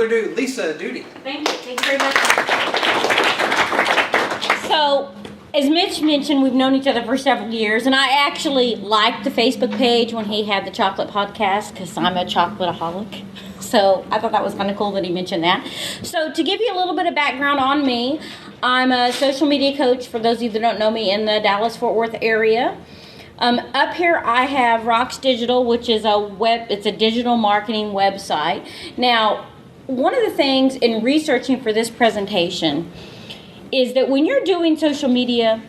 further ado, Lissa, duty. Thank you. Thank you very much. So, as Mitch mentioned, we've known each other for several years, and I actually liked the Facebook page when he had the chocolate podcast because I'm a chocolateholic. So I thought that was kind of cool that he mentioned that. So to give you a little bit of background on me, I'm a social media coach for those of you that don't know me in the Dallas-Fort Worth area. Up here I have Rocks Digital, which is it's a digital marketing website. Now, one of the things in researching for this presentation is that when you're doing social media,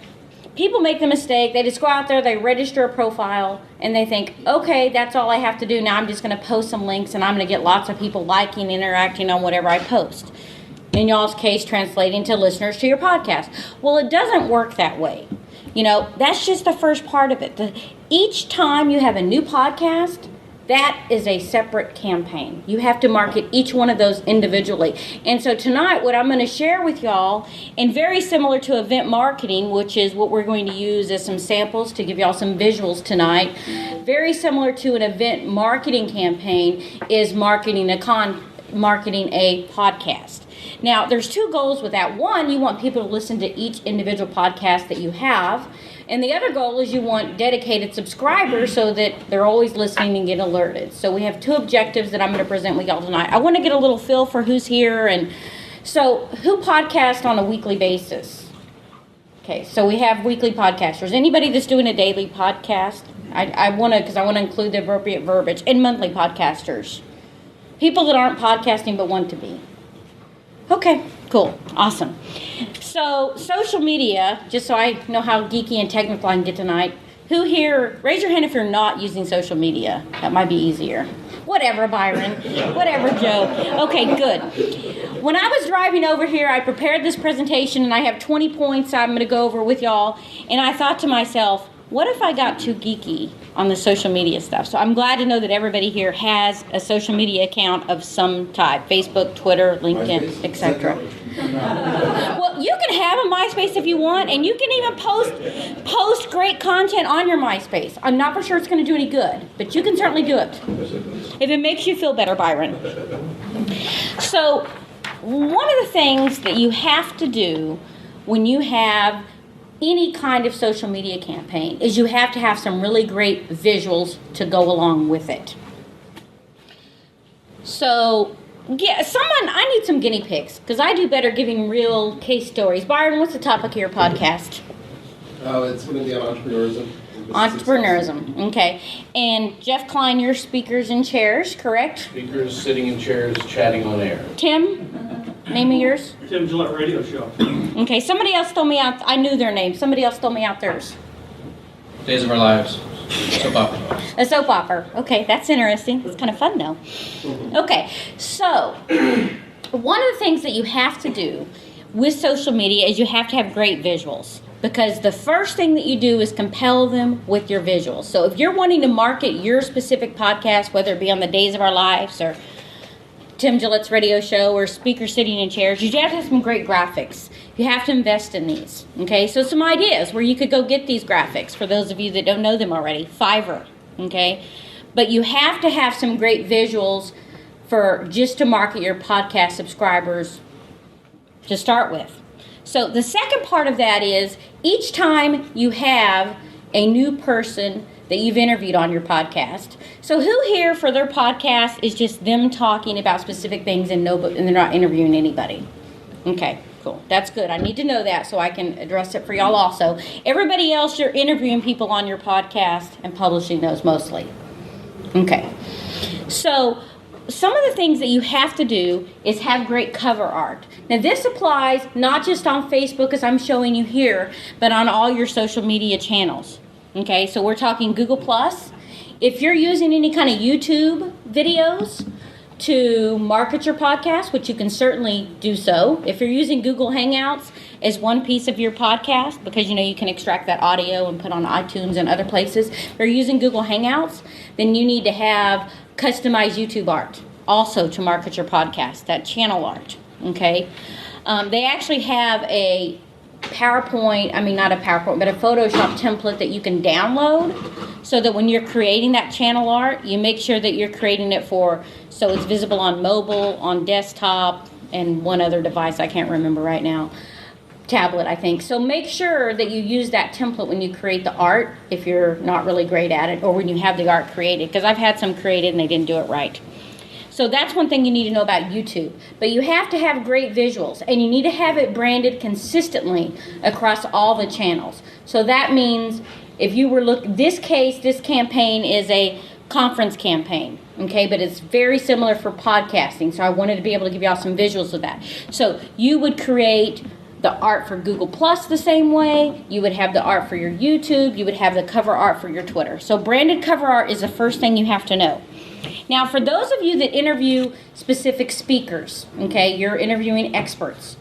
people make the mistake, they just go out there, they register a profile, and they think, okay, that's all I have to do. Now I'm just going to post some links, and I'm going to get lots of people liking, interacting on whatever I post. In y'all's case, translating to listeners to your podcast. Well, it doesn't work that way. You know, that's just the first part of it. Each time you have a new podcast, that is a separate campaign. You have to market each one of those individually. And so tonight, what I'm going to share with y'all, and very similar to event marketing, which is what we're going to use as some samples to give y'all some visuals tonight, very similar to an event marketing campaign is marketing a podcast. Now, there's two goals with that. One, you want people to listen to each individual podcast that you have. And the other goal is you want dedicated subscribers so that they're always listening and get alerted. So we have two objectives that I'm going to present with y'all tonight. I want to get a little feel for who's here. And so who podcasts on a weekly basis? Okay, so we have weekly podcasters. Anybody that's doing a daily podcast? I want to include the appropriate verbiage. And monthly podcasters. People that aren't podcasting but want to be. Okay, cool, awesome. So, social media, just so I know how geeky and technical I can get tonight. Who here, raise your hand if you're not using social media. That might be easier. Whatever, Byron. Whatever, Joe. Okay, good. When I was driving over here, I prepared this presentation, and I have 20 points I'm going to go over with y'all. And I thought to myself, what if I got too geeky on the social media stuff? So I'm glad to know that everybody here has a social media account of some type. Facebook, Twitter, LinkedIn, etc. Well, you can have a MySpace if you want, and you can even post great content on your MySpace. I'm not for sure it's going to do any good, but you can certainly do it. If it makes you feel better, Byron. So one of the things that you have to do when you have any kind of social media campaign is you have to have some really great visuals to go along with it. So, yeah, I need some guinea pigs, because I do better giving real case stories. Byron, what's the topic of your podcast? Oh, it's going to be on entrepreneurism. Entrepreneurism, okay. And Jeff Klein, you're speakers in chairs, correct? Speakers sitting in chairs, chatting on air. Tim, name of yours? Tim Gillette Radio Show. Okay, somebody else told me out, I knew their name. Somebody else told me out theirs. Days of Our Lives. Soap opera. A soap opera. Okay, that's interesting. It's kind of fun, though. Okay, so one of the things that you have to do with social media is you have to have great visuals, because the first thing that you do is compel them with your visuals. So if you're wanting to market your specific podcast, whether it be on the Days of Our Lives or Tim Gillette's radio show or speaker sitting in chairs, you have to have some great graphics. You have to invest in these. Okay, so some ideas where you could go get these graphics for those of you that don't know them already. Fiverr. Okay, but you have to have some great visuals for just to market your podcast subscribers to start with. So the second part of that is each time you have a new person that you've interviewed on your podcast. So who here for their podcast is just them talking about specific things and they're not interviewing anybody? Okay, cool. That's good. I need to know that so I can address it for y'all also. Everybody else, you're interviewing people on your podcast and publishing those mostly. Okay. So some of the things that you have to do is have great cover art. Now this applies not just on Facebook as I'm showing you here, but on all your social media channels. Okay, so we're talking Google+. If you're using any kind of YouTube videos to market your podcast, which you can certainly do so. If you're using Google Hangouts as one piece of your podcast, because you can extract that audio and put on iTunes and other places. If you're using Google Hangouts, then you need to have customized YouTube art also to market your podcast, that channel art. Okay, they actually have a PowerPoint, not a PowerPoint, but a Photoshop template that you can download, so that when you're creating that channel art, you make sure that you're creating it so it's visible on mobile, on desktop, and one other device I can't remember right now. Tablet, I think. So make sure that you use that template when you create the art, if you're not really great at it, or when you have the art created, because I've had some created and they didn't do it right. So that's one thing you need to know about YouTube. But you have to have great visuals, and you need to have it branded consistently across all the channels. So that means if you were this campaign is a conference campaign, okay, but it's very similar for podcasting. So I wanted to be able to give y'all some visuals of that. So you would create the art for Google Plus the same way. You would have the art for your YouTube. You would have the cover art for your Twitter. So branded cover art is the first thing you have to know. Now, for those of you that interview specific speakers, okay, you're interviewing experts,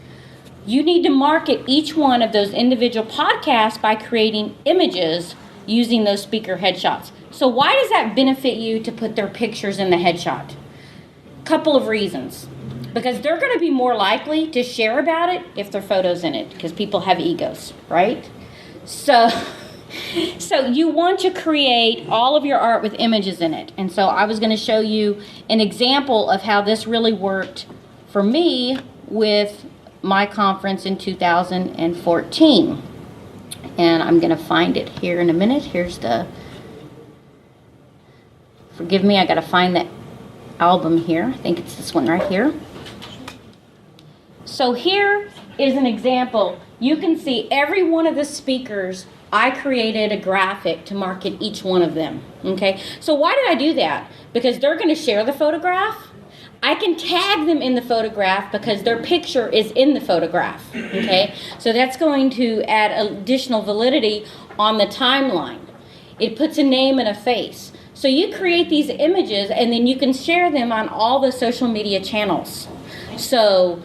you need to market each one of those individual podcasts by creating images using those speaker headshots. So why does that benefit you to put their pictures in the headshot? Couple of reasons. Because they're going to be more likely to share about it if their photo's in it, because people have egos, right? So you want to create all of your art with images in it. And so I was going to show you an example of how this really worked for me with my conference in 2014. And I'm going to find it here in a minute. Forgive me, I got to find the album here. I think it's this one right here. So here is an example. You can see every one of the speakers, I created a graphic to market each one of them, okay? So why did I do that? Because they're going to share the photograph. I can tag them in the photograph because their picture is in the photograph, okay? So that's going to add additional validity on the timeline. It puts a name and a face. So you create these images and then you can share them on all the social media channels. So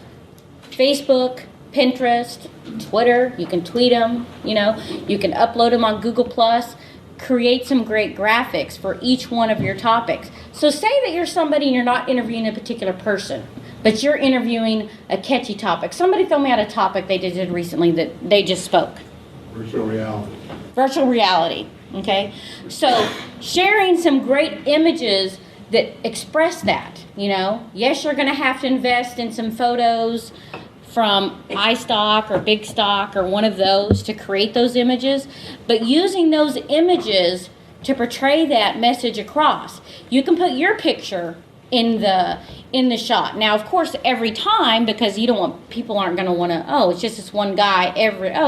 Facebook, Pinterest, Twitter, you can tweet them, you can upload them on Google Plus, create some great graphics for each one of your topics. So say that you're somebody and you're not interviewing a particular person, but you're interviewing a catchy topic. Somebody throw me out a topic they did recently that they just spoke. Virtual reality. Virtual reality, okay? So sharing some great images that express that, Yes, you're going to have to invest in some photos from iStock or Big Stock or one of those to create those images, but using those images to portray that message across. You can put your picture in the shot. Now, of course, every time, because people aren't going to want to, it's just this one guy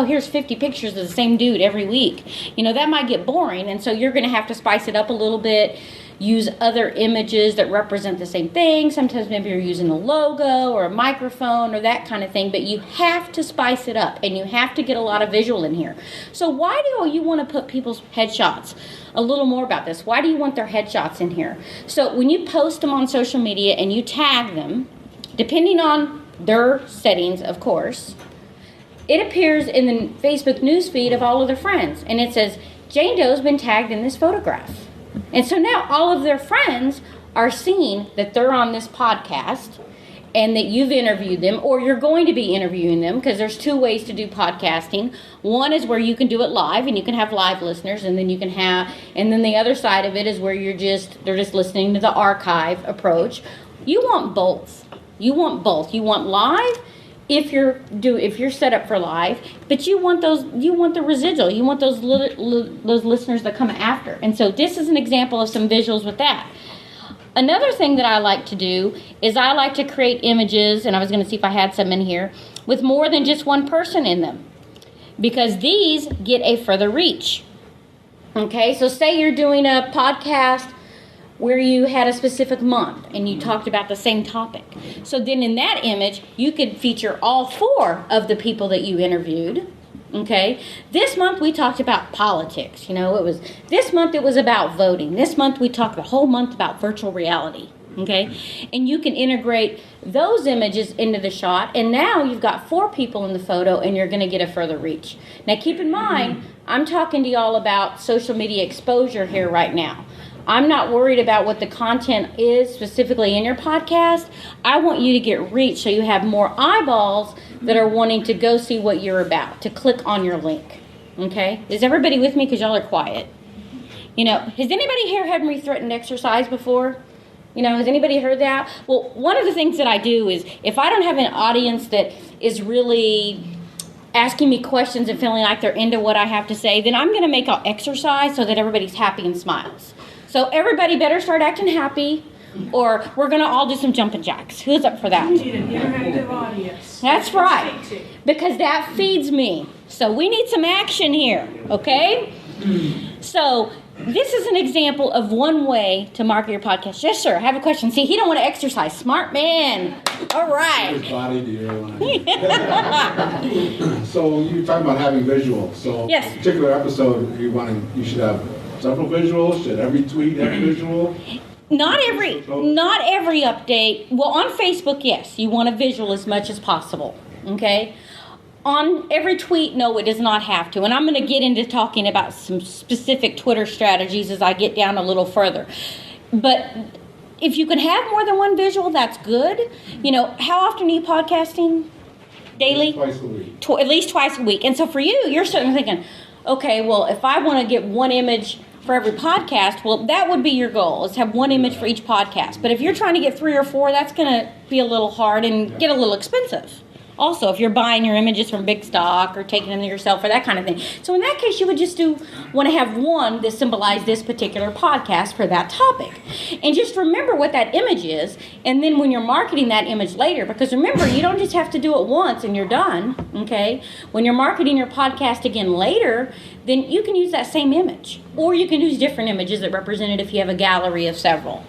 here's 50 pictures of the same dude every week. That might get boring, and so you're going to have to spice it up a little bit. Use other images that represent the same thing. Sometimes maybe you're using a logo or a microphone or that kind of thing, but you have to spice it up and you have to get a lot of visual in here. So why do you want to put people's headshots? A little more about this. Why do you want their headshots in here? So when you post them on social media and you tag them, depending on their settings, of course, it appears in the Facebook newsfeed of all of their friends. And it says, Jane Doe's been tagged in this photograph. And so now all of their friends are seeing that they're on this podcast and that you've interviewed them, or you're going to be interviewing them, because there's two ways to do podcasting. One is where you can do it live and you can have live listeners, and then the other side of it is where they're just listening to the archive approach. You want both. You want live if you're set up for live, but you want the residual. You want those listeners that come after. And so this is an example of some visuals with that. Another thing that I like to do is I like to create images, and I was going to see if I had some in here, with more than just one person in them, because these get a further reach. Okay, so say you're doing a podcast where you had a specific month and you talked about the same topic. So then in that image, you could feature all 4 of the people that you interviewed. Okay, this month we talked about politics. This month it was about voting. This month we talked the whole month about virtual reality. Okay, and you can integrate those images into the shot, and now you've got 4 people in the photo, and you're going to get a further reach. Now keep in mind, I'm talking to y'all about social media exposure here right now. I'm not worried about what the content is specifically in your podcast. I want you to get reach so you have more eyeballs that are wanting to go see what you're about, to click on your link. Okay? Is everybody with me? Because y'all are quiet. Has anybody here had me threatened exercise before? Has anybody heard that? Well, one of the things that I do is if I don't have an audience that is really asking me questions and feeling like they're into what I have to say, then I'm going to make an exercise so that everybody's happy and smiles. So everybody better start acting happy, or we're going to all do some jumping jacks. Who's up for that? You need an interactive audience. That's right, because that feeds me. So we need some action here, okay? So this is an example of one way to market your podcast. Yes, sir. I have a question. See, he don't want to exercise. Smart man. All right. Which body do you really want to So you're talking about having visuals. So yes. A particular episode, you should have several visuals. Should every tweet have a visual? Not every update. Well, on Facebook, yes. You want a visual as much as possible. Okay? On every tweet, no, it does not have to. And I'm going to get into talking about some specific Twitter strategies as I get down a little further. But if you can have more than one visual, that's good. How often are you podcasting? Daily? Twice a week. At least twice a week. And so for you, you're sitting thinking, okay, well, if I want to get one image for every podcast, well, that would be your goal, is have one image for each podcast. But if you're trying to get 3 or 4, that's going to be a little hard and get a little expensive. Also, if you're buying your images from big stock or taking them yourself or that kind of thing. So in that case, you would just want to have one that symbolized this particular podcast for that topic. And just remember what that image is, and then when you're marketing that image later, because remember, you don't just have to do it once and you're done, okay? When you're marketing your podcast again later, then you can use that same image. Or you can use different images that represent it if you have a gallery of several.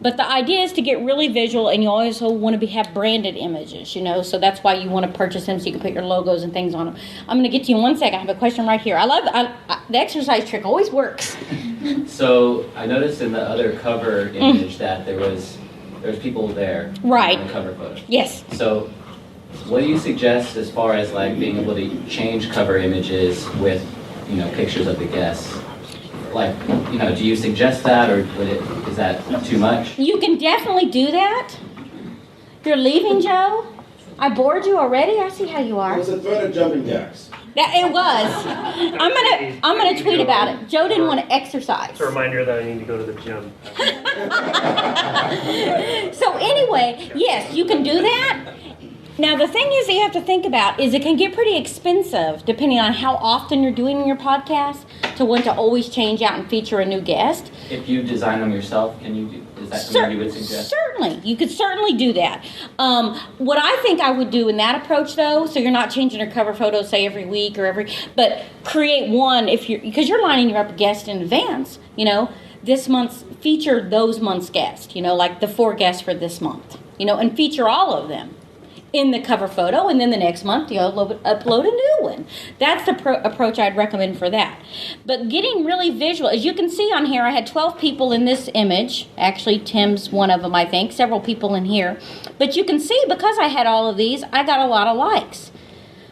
But the idea is to get really visual, and you also want to have branded images, so that's why you want to purchase them so you can put your logos and things on them. I'm going to get to you in 1 second. I have a question right here. The exercise trick always works. So I noticed in the other cover image that there was people there. Right. In the cover photo. Yes. So what do you suggest as far as being able to change cover images with pictures of the guests? Do you suggest that, or is that too much? You can definitely do that. You're leaving, Joe? I bored you already? I see how you are. It was a threat of jumping jacks. It was. I'm gonna tweet about it. Joe didn't want to exercise. It's a reminder that I need to go to the gym. So anyway, yes, you can do that. Now, the thing is that you have to think about is it can get pretty expensive, depending on how often you're doing your podcast, to want to always change out and feature a new guest. If you design them yourself, is that something you would suggest? Certainly. You could certainly do that. What I think I would do in that approach, though, so you're not changing your cover photo, say, every week but create one because you're lining up guests in advance, this month's, feature those month's guests, like the 4 guests for this month, and feature all of them in the cover photo, and then the next month you'll upload a new one. That's the approach I'd recommend for that. But getting really visual, as you can see on here, I had 12 people in this image. Actually, Tim's one of them, I think. Several people in here. But you can see, because I had all of these, I got a lot of likes.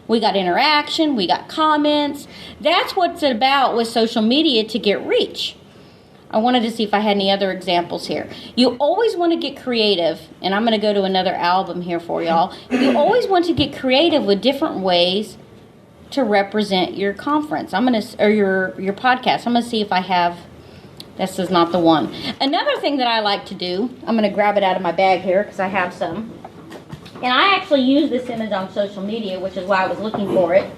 We got interaction, we got comments. That's what's it about with social media to get reach. I wanted to see if I had any other examples here. You always want to get creative, and I'm going to go to another album here for y'all. You always want to get creative with different ways to represent your conference. Your podcast. I'm going to see if I have. This is not the one. Another thing that I like to do, I'm going to grab it out of my bag here because I have some. And I actually use this image on social media, which is why I was looking for it.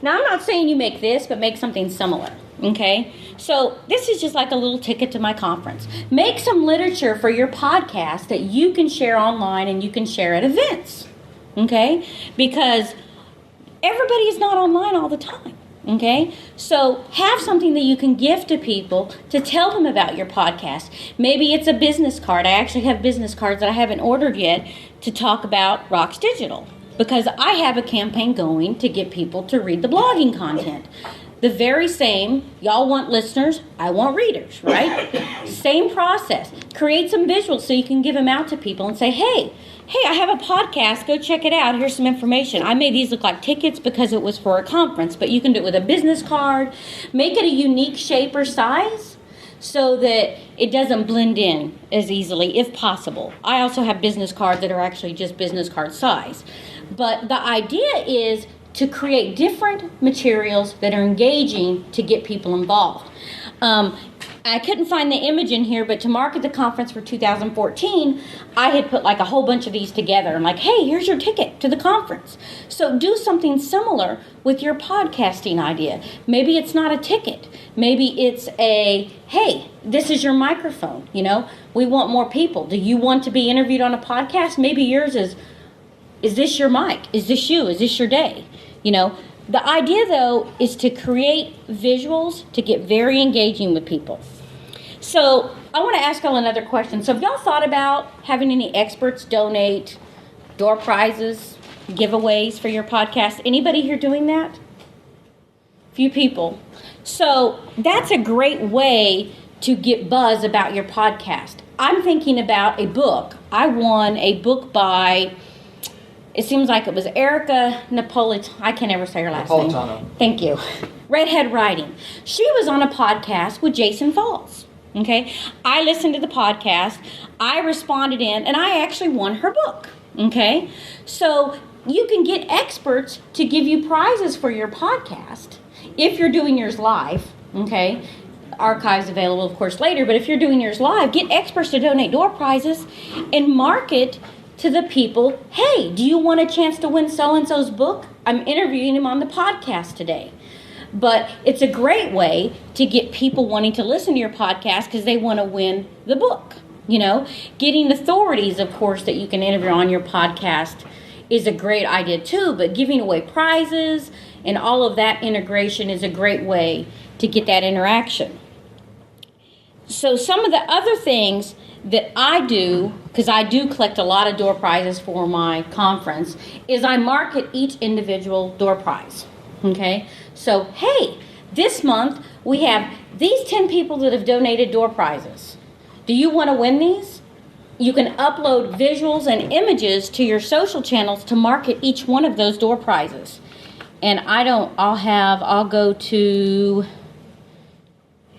Now, I'm not saying you make this, but make something similar. Okay, so this is just like a little ticket to my conference. Make some literature for your podcast that you can share online and you can share at events. Okay, because everybody is not online all the time. Okay, so have something that you can gift to people to tell them about your podcast. Maybe it's a business card. I actually have business cards that I haven't ordered yet to talk about Rocks Digital, because I have a campaign going to get people to read the blogging content. The very same, y'all want listeners, I want readers, right? Same process. Create some visuals so you can give them out to people and say, hey, I have a podcast, go check it out, here's some information. I made these look like tickets because it was for a conference, but you can do it with a business card. Make it a unique shape or size so that it doesn't blend in as easily if possible. I also have business cards that are actually just business card size. But the idea is to create different materials that are engaging to get people involved. I couldn't find the image in here, but to market the conference for 2014, I had put like a whole bunch of these together and like, hey, here's your ticket to the conference. So do something similar with your podcasting idea. Maybe it's not a ticket. Maybe it's a, hey, this is your microphone. You know, we want more people. Do you want to be interviewed on a podcast? Maybe yours is this your mic? Is this you? Is this your day? You know, the idea though is to create visuals to get very engaging with people. So I want to ask y'all another question. So have y'all thought about having any experts donate door prizes, giveaways for your podcast? Anybody here doing that? Few people. So that's a great way to get buzz about your podcast. I'm thinking about a book. I won a book by, it seems like it was Erica Napolitano. I can't ever say her last name. Thank you. Redhead Writing. She was on a podcast with Jason Falls. Okay, I listened to the podcast, I responded in, and I actually won her book. Okay, so you can get experts to give you prizes for your podcast if you're doing yours live. Okay, archives available, of course, later, but if you're doing yours live, get experts to donate door prizes and market to the people, hey, do you want a chance to win so-and-so's book? I'm interviewing him on the podcast today. But it's a great way to get people wanting to listen to your podcast because they want to win the book. You know, getting authorities, of course, that you can interview on your podcast is a great idea too. But giving away prizes and all of that integration is a great way to get that interaction. So some of the other things that I do, because I do collect a lot of door prizes for my conference, is I market each individual door prize. Okay, so hey, this month we have these 10 people that have donated door prizes. Do you want to win these? You can upload visuals and images to your social channels to market each one of those door prizes. And I'll go to,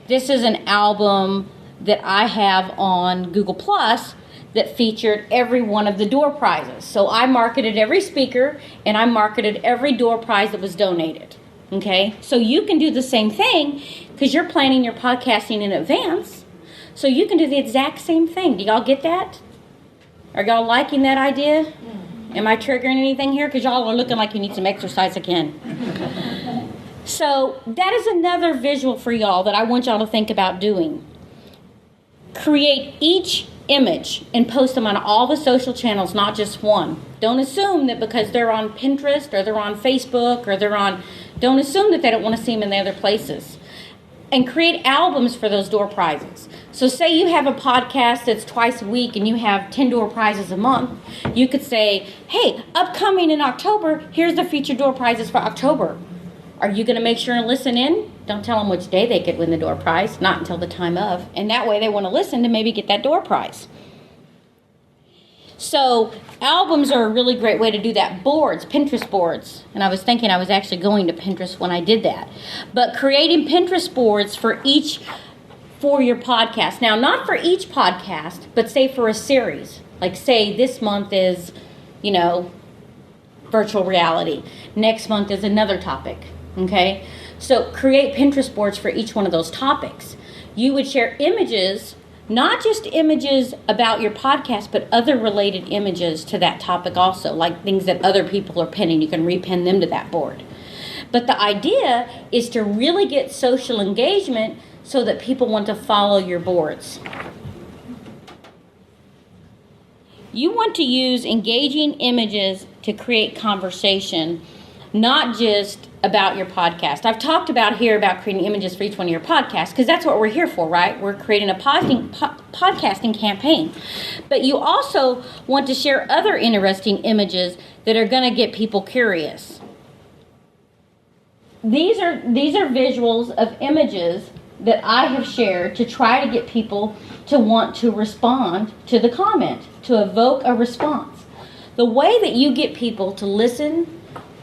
this is an album that I have on Google Plus that featured every one of the door prizes. So I marketed every speaker and I marketed every door prize that was donated. Okay, so you can do the same thing because you're planning your podcasting in advance. So you can do the exact same thing. Do y'all get that? Are y'all liking that idea? Am I triggering anything here? Because y'all are looking like you need some exercise again. So that is another visual for y'all that I want y'all to think about doing. Create each image and post them on all the social channels, not just one. Don't assume that because they're on Pinterest or they're on Facebook or don't assume that they don't want to see them in the other places. And create albums for those door prizes. So say you have a podcast that's twice a week and you have 10 door prizes a month. You could say, hey, upcoming in October, here's the featured door prizes for October. Are you going to make sure and listen in? Don't tell them which day they could win the door prize, not until the time of. And that way they want to listen to maybe get that door prize. So albums are a really great way to do that. Boards, Pinterest boards. And I was thinking I was actually going to Pinterest when I did that. But creating Pinterest boards for your podcast. Now, not for each podcast, but say for a series. Like say this month is, virtual reality. Next month is another topic. Okay? So create Pinterest boards for each one of those topics. You would share images, not just images about your podcast, but other related images to that topic also, like things that other people are pinning. You can repin them to that board. But the idea is to really get social engagement so that people want to follow your boards. You want to use engaging images to create conversation, not just about your podcast. I've talked about here about creating images for each one of your podcasts because that's what we're here for, right? We're creating a podcasting campaign. But you also want to share other interesting images that are going to get people curious. These are visuals of images that I have shared to try to get people to want to respond to the comment, to evoke a response. The way that you get people to listen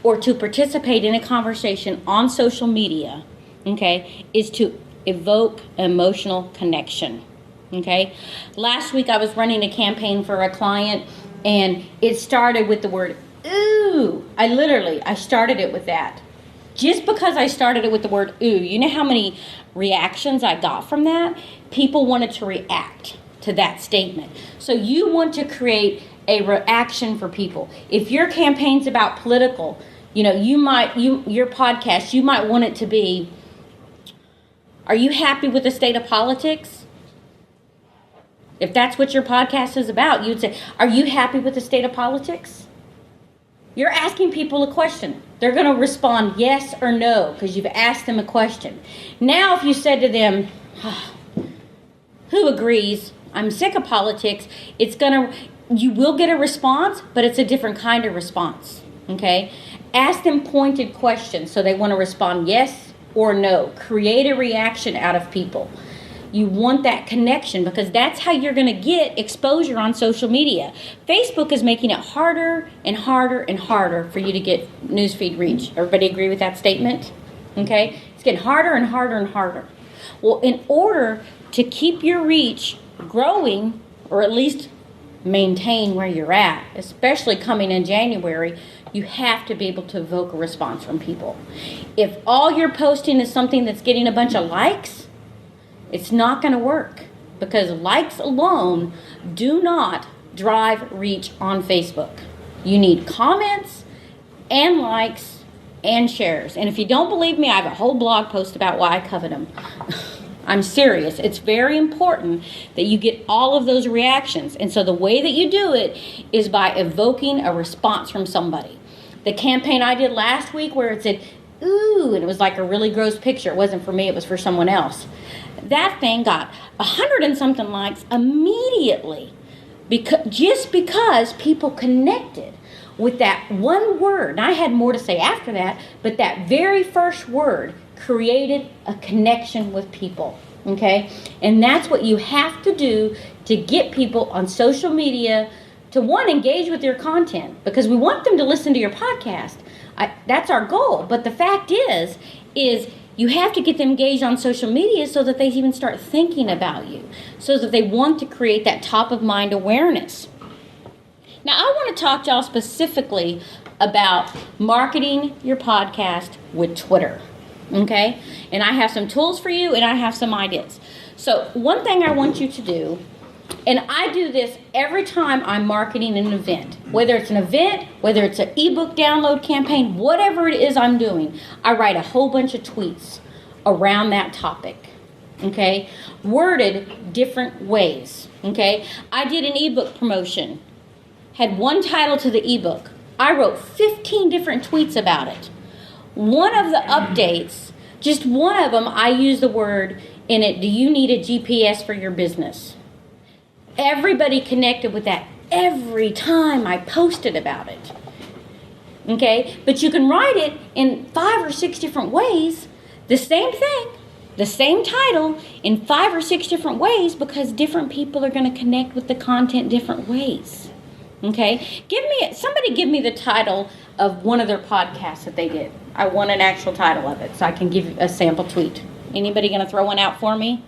or to participate in a conversation on social media, okay, is to evoke emotional connection. Okay? Last week I was running a campaign for a client, and it started with the word ooh. I started it with that. Just because I started it with the word ooh, you know how many reactions I got from that? People wanted to react to that statement. So you want to create a reaction for people. If your campaign's about political, your podcast, you might want it to be, are you happy with the state of politics? If that's what your podcast is about, you'd say, are you happy with the state of politics? You're asking people a question. They're going to respond yes or no because you've asked them a question. Now, if you said to them, who agrees? I'm sick of politics. You will get a response, but it's a different kind of response. Okay? Ask them pointed questions so they want to respond yes or no. Create a reaction out of people. You want that connection because that's how you're going to get exposure on social media. Facebook is making it harder and harder and harder for you to get newsfeed reach. Everybody agree with that statement? Okay? It's getting harder and harder and harder. Well, in order to keep your reach growing, or at least maintain where you're at, especially coming in January, you have to be able to evoke a response from people. If all you're posting is something that's getting a bunch of likes, it's not going to work because likes alone do not drive reach on Facebook. You need comments and likes and shares. And if you don't believe me, I have a whole blog post about why I covet them. I'm serious. It's very important that you get all of those reactions. And so the way that you do it is by evoking a response from somebody. The campaign I did last week where it said, ooh, and it was like a really gross picture. It wasn't for me, it was for someone else. That thing got 100 and something likes immediately just because people connected with that one word. And I had more to say after that, but that very first word created a connection with people, okay? And that's what you have to do to get people on social media to, one, engage with your content, because we want them to listen to your podcast. That's our goal. But the fact is you have to get them engaged on social media so that they even start thinking about you, so that they want to create that top-of-mind awareness. Now, I want to talk to y'all specifically about marketing your podcast with Twitter, okay? And I have some tools for you, and I have some ideas. So one thing I want you to do, and I do this every time I'm marketing an event, whether it's an event, whether it's an ebook download campaign, whatever it is I'm doing, I write a whole bunch of tweets around that topic, okay? Worded different ways, okay? I did an ebook promotion, had one title to the ebook. I wrote 15 different tweets about it. One of the updates, just one of them, I used the word in it, do you need a GPS for your business? Everybody connected with that every time I posted about it. Okay? But you can write it in 5 or 6 different ways, the same thing, the same title, in 5 or 6 different ways, because different people are going to connect with the content different ways. Okay? Somebody give me the title of one of their podcasts that they did. I want an actual title of it so I can give you a sample tweet. Anybody going to throw one out for me?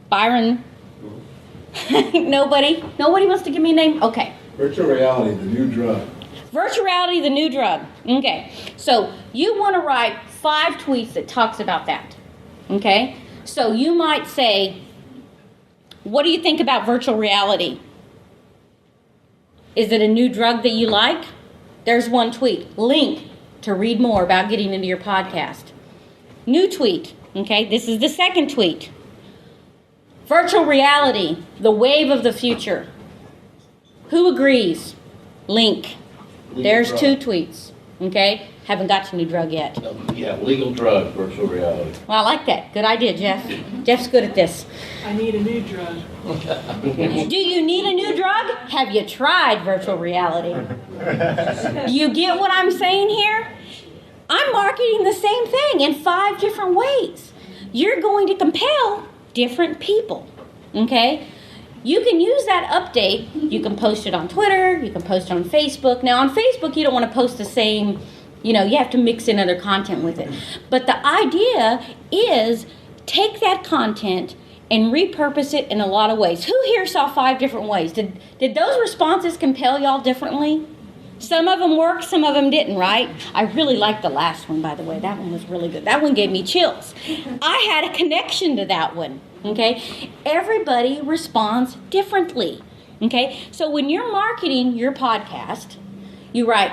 Byron? Nobody wants to give me a name? Okay. Virtual reality, the new drug. Virtual reality, the new drug. Okay. So you want to write 5 tweets that talks about that. Okay. So you might say, what do you think about virtual reality? Is it a new drug that you like? There's one tweet. Link to read more about getting into your podcast. New tweet. Okay. This is the second tweet. Virtual reality, the wave of the future. Who agrees? Link. There's 2 tweets. Okay? Haven't got to new drug yet. Yeah, legal drug, virtual reality. Well, I like that. Good idea, Jeff. Jeff's good at this. I need a new drug. Do you need a new drug? Have you tried virtual reality? Do you get what I'm saying here? I'm marketing the same thing in 5 different ways. You're going to compel different people, okay? You can use that update. You can post it on Twitter. You can post it on Facebook. Now, on Facebook, you don't want to post the same, you have to mix in other content with it. But the idea is take that content and repurpose it in a lot of ways. Who here saw 5 different ways? Did those responses compel y'all differently? Some of them worked, some of them didn't, right? I really liked the last one, by the way. That one was really good. That one gave me chills. I had a connection to that one, okay? Everybody responds differently, okay? So when you're marketing your podcast, you write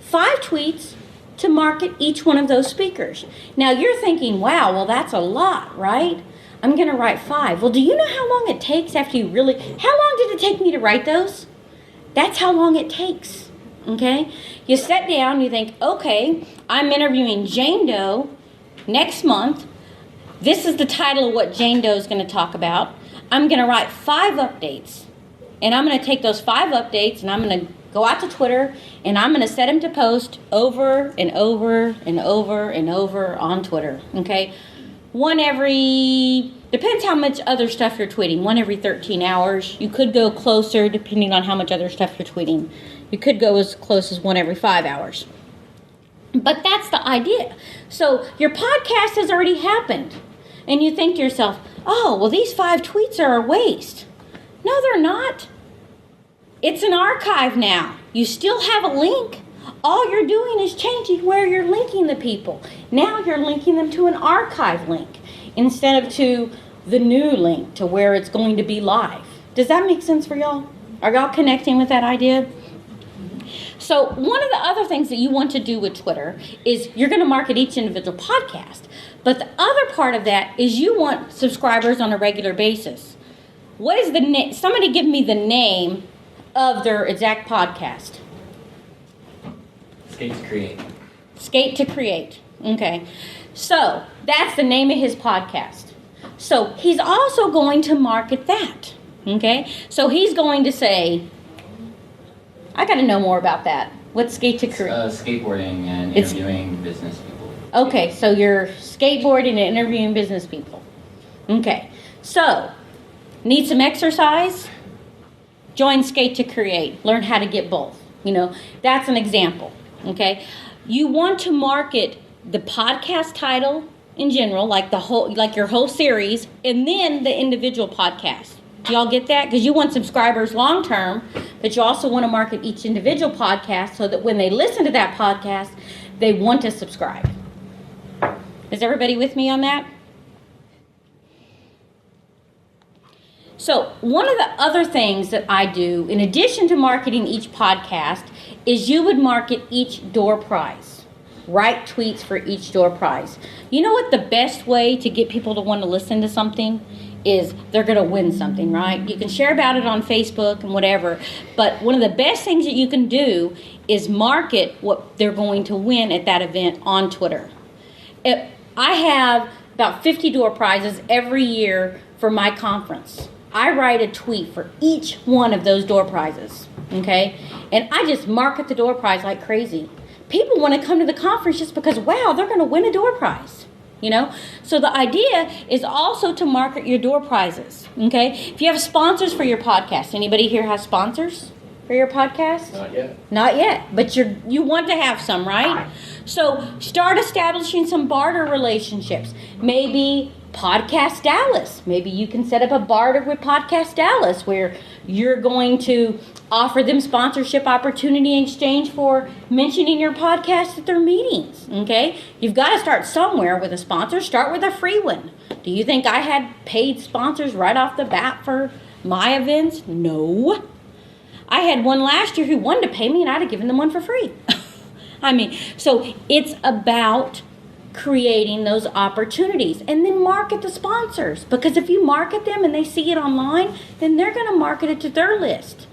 5 tweets to market each one of those speakers. Now you're thinking, wow, well that's a lot, right? I'm going to write 5. Well, do you know how long it takes after you really, how long did it take me to write those? That's how long it takes, okay? You sit down, you think, okay, I'm interviewing Jane Doe next month. This is the title of what Jane Doe is going to talk about. I'm going to write 5 updates. And I'm going to take those 5 updates and I'm going to go out to Twitter and I'm going to set them to post over and over and over and over on Twitter, okay? One every, depends how much other stuff you're tweeting, one every 13 hours. You could go closer depending on how much other stuff you're tweeting. You could go as close as one every 5 hours. But that's the idea. So your podcast has already happened. And you think to yourself, oh, well, these 5 tweets are a waste. No, they're not. It's an archive now. You still have a link. All you're doing is changing where you're linking the people. Now you're linking them to an archive link instead of to the new link to where it's going to be live. Does that make sense for y'all? Are y'all connecting with that idea? So one of the other things that you want to do with Twitter is you're going to market each individual podcast. But the other part of that is you want subscribers on a regular basis. What is the name? Somebody give me the name of their exact podcast. Skate to Create. Skate to Create. Okay. So that's the name of his podcast. So he's also going to market that. Okay. So he's going to say, I got to know more about that. What's Skate to Create? Skateboarding and interviewing business people. Okay. So you're skateboarding and interviewing business people. Okay. So, need some exercise? Join Skate to Create. Learn how to get both. You know, that's an example. Okay, you want to market the podcast title in general, like your whole series, and then the individual podcast. Do y'all get that? Because you want subscribers long term, but you also want to market each individual podcast so that when they listen to that podcast, they want to subscribe. Is everybody with me on that? So one of the other things that I do, in addition to marketing each podcast, is you would market each door prize. Write tweets for each door prize. You know what the best way to get people to want to listen to something is? They're going to win something, right? You can share about it on Facebook and whatever, but one of the best things that you can do is market what they're going to win at that event on Twitter. I have about 50 door prizes every year for my conference. I write a tweet for each one of those door prizes, okay? And I just market the door prize like crazy. People want to come to the conference just because, wow, they're going to win a door prize, you know? So the idea is also to market your door prizes, okay? If you have sponsors for your podcast, anybody here has sponsors for your podcast? Not yet. Not yet, but you want to have some, right? So start establishing some barter relationships. Maybe Podcast Dallas. Maybe you can set up a barter with Podcast Dallas where you're going to offer them sponsorship opportunity in exchange for mentioning your podcast at their meetings, okay? You've got to start somewhere with a sponsor. Start with a free one. Do you think I had paid sponsors right off the bat for my events? No. I had one last year who wanted to pay me and I'd have given them one for free. I mean, so it's about creating those opportunities and then market the sponsors, because if you market them and they see it online, then they're going to market it to their list.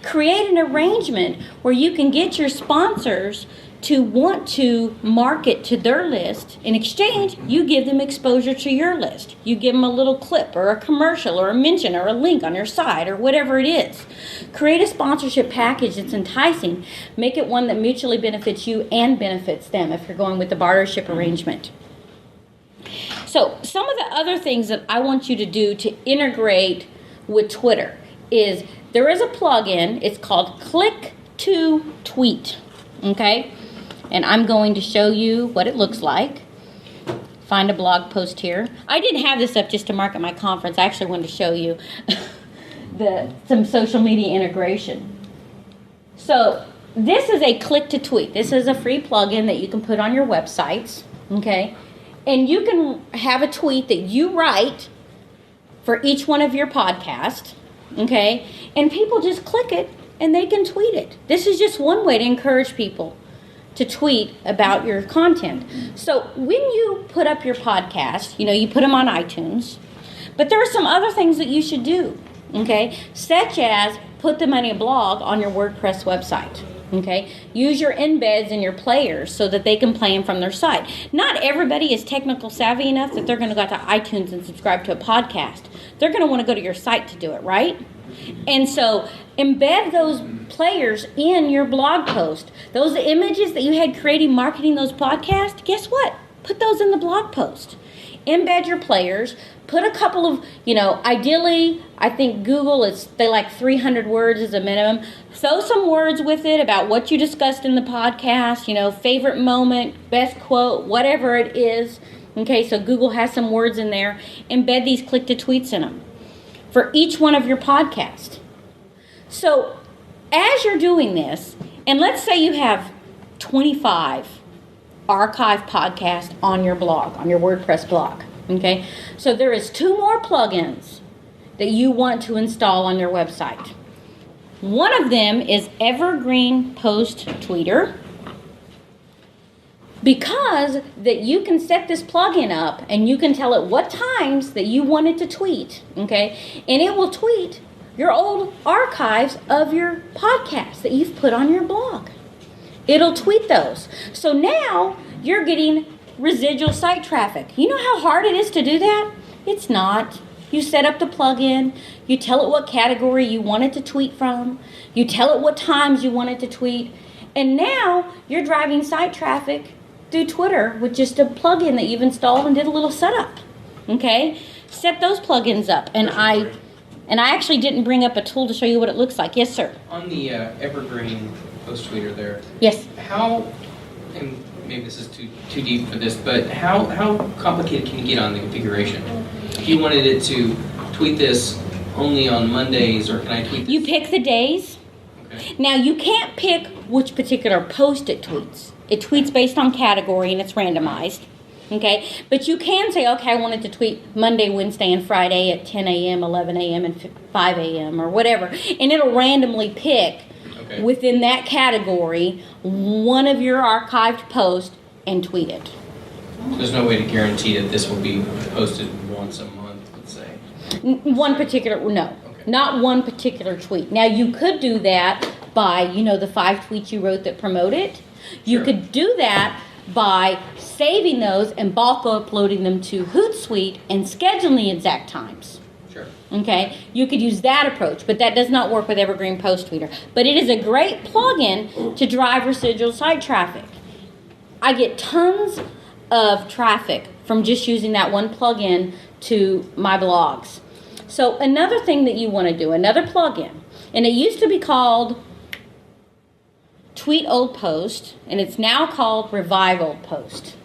Create an arrangement where you can get your sponsors to want to market to their list. In exchange, you give them exposure to your list. You give them a little clip or a commercial or a mention or a link on your site or whatever it is. Create a sponsorship package that's enticing. Make it one that mutually benefits you and benefits them if you're going with the bartership arrangement. So some of the other things that I want you to do to integrate with Twitter is there is a plugin. It's called Click to Tweet. Okay? And I'm going to show you what it looks like. find a blog post here. I didn't have this up just to market my conference. I actually wanted to show you some social media integration. So this is a click to tweet. This is a free plugin that you can put on your websites, okay? And you can have a tweet that you write for each one of your podcasts, okay? And people just click it and they can tweet it. This is just one way to encourage people to tweet about your content. So when you put up your podcast, you put them on iTunes, but there are some other things that you should do, okay? Such as put them on a blog on your WordPress website, okay? Use your embeds and your players so that they can play them from their site. Not everybody is technical savvy enough that they're going to go to iTunes and subscribe to a podcast. They're going to want to go to your site to do it, right? And so embed those players in your blog post. Those images that you had creating marketing those podcasts, guess what? Put those in the blog post. Embed your players. Put a couple of, ideally, I think Google, they like 300 words as a minimum. Throw some words with it about what you discussed in the podcast, favorite moment, best quote, whatever it is. Okay, so Google has some words in there. Embed these click-to-tweets in them for each one of your podcasts. So as you're doing this, and let's say you have 25 archive podcasts on your blog, on your WordPress blog, okay? So there is 2 more plugins that you want to install on your website. One of them is Evergreen Post Tweeter, because that you can set this plugin up and you can tell it what times that you want it to tweet, okay? And it will tweet your old archives of your podcasts that you've put on your blog. It'll tweet those. So now you're getting residual site traffic. You know how hard it is to do that? It's not. You set up the plugin, you tell it what category you want it to tweet from, you tell it what times you want it to tweet, and now you're driving site traffic through Twitter with just a plugin that you've installed and did a little setup. Okay? Set those plugins up. And I actually didn't bring up a tool to show you what it looks like. Yes, sir. On the Evergreen post tweeter there. Yes. How, and maybe this is too deep for this, but how complicated can you get on the configuration? If you wanted it to tweet this only on Mondays, or can I tweet this? You pick the days. Okay. Now, you can't pick which particular post it tweets. It tweets based on category and it's randomized. Okay? But you can say, okay, I want it to tweet Monday, Wednesday, and Friday at 10 a.m., 11 a.m., and 5 a.m., or whatever. And it'll randomly pick within that category one of your archived posts and tweet it. There's no way to guarantee that this will be posted once a month, let's say. Not one particular tweet. Now, you could do that by, the 5 tweets you wrote that promote it. You could do that by saving those and bulk uploading them to Hootsuite and scheduling the exact times. Sure. Okay? You could use that approach, but that does not work with Evergreen Post Tweeter. But it is a great plugin to drive residual site traffic. I get tons of traffic from just using that one plugin to my blogs. So another thing that you want to do, another plugin, and it used to be called Tweet Old Post, and it's now called Revive Old Post.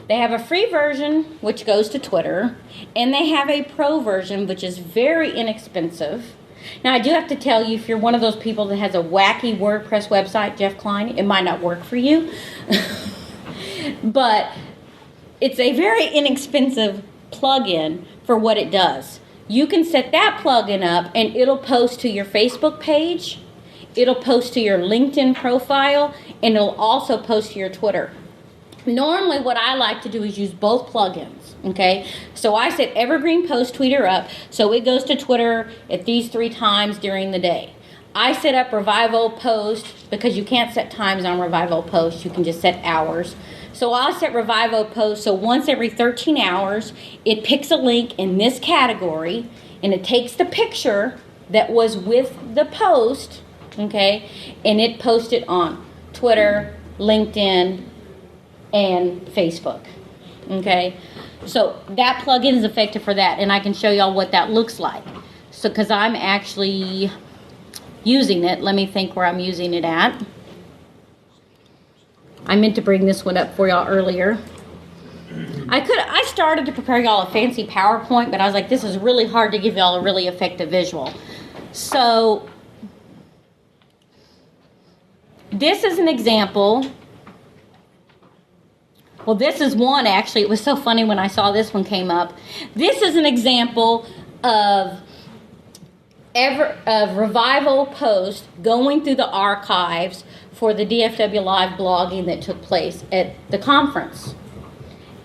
They have a free version, which goes to Twitter, and they have a pro version, which is very inexpensive. Now, I do have to tell you, if you're one of those people that has a wacky WordPress website, Jeff Klein, it might not work for you. But it's a very inexpensive plugin for what it does. You can set that plugin up, and it'll post to your Facebook page, it'll post to your LinkedIn profile, and it'll also post to your Twitter. Normally, what I like to do is use both plugins, okay? So I set Evergreen Post Tweeter up, so it goes to Twitter at these 3 times during the day. I set up Revive Old Post, because you can't set times on Revive Old Post, you can just set hours. So I'll set Revive Old Post, so once every 13 hours, it picks a link in this category, and it takes the picture that was with the post, okay, and it posts it on Twitter, LinkedIn, and Facebook, okay? So that plugin is effective for that, and I can show y'all what that looks like. So, because I'm actually using it, let me think where I'm using it at. I meant to bring this one up for y'all earlier. I started to prepare y'all a fancy PowerPoint, but I was like, this is really hard to give y'all a really effective visual. So this is an example. Well, this is one actually. It was so funny when I saw this one came up. This is an example of revival post going through the archives for the DFW Live blogging that took place at the conference.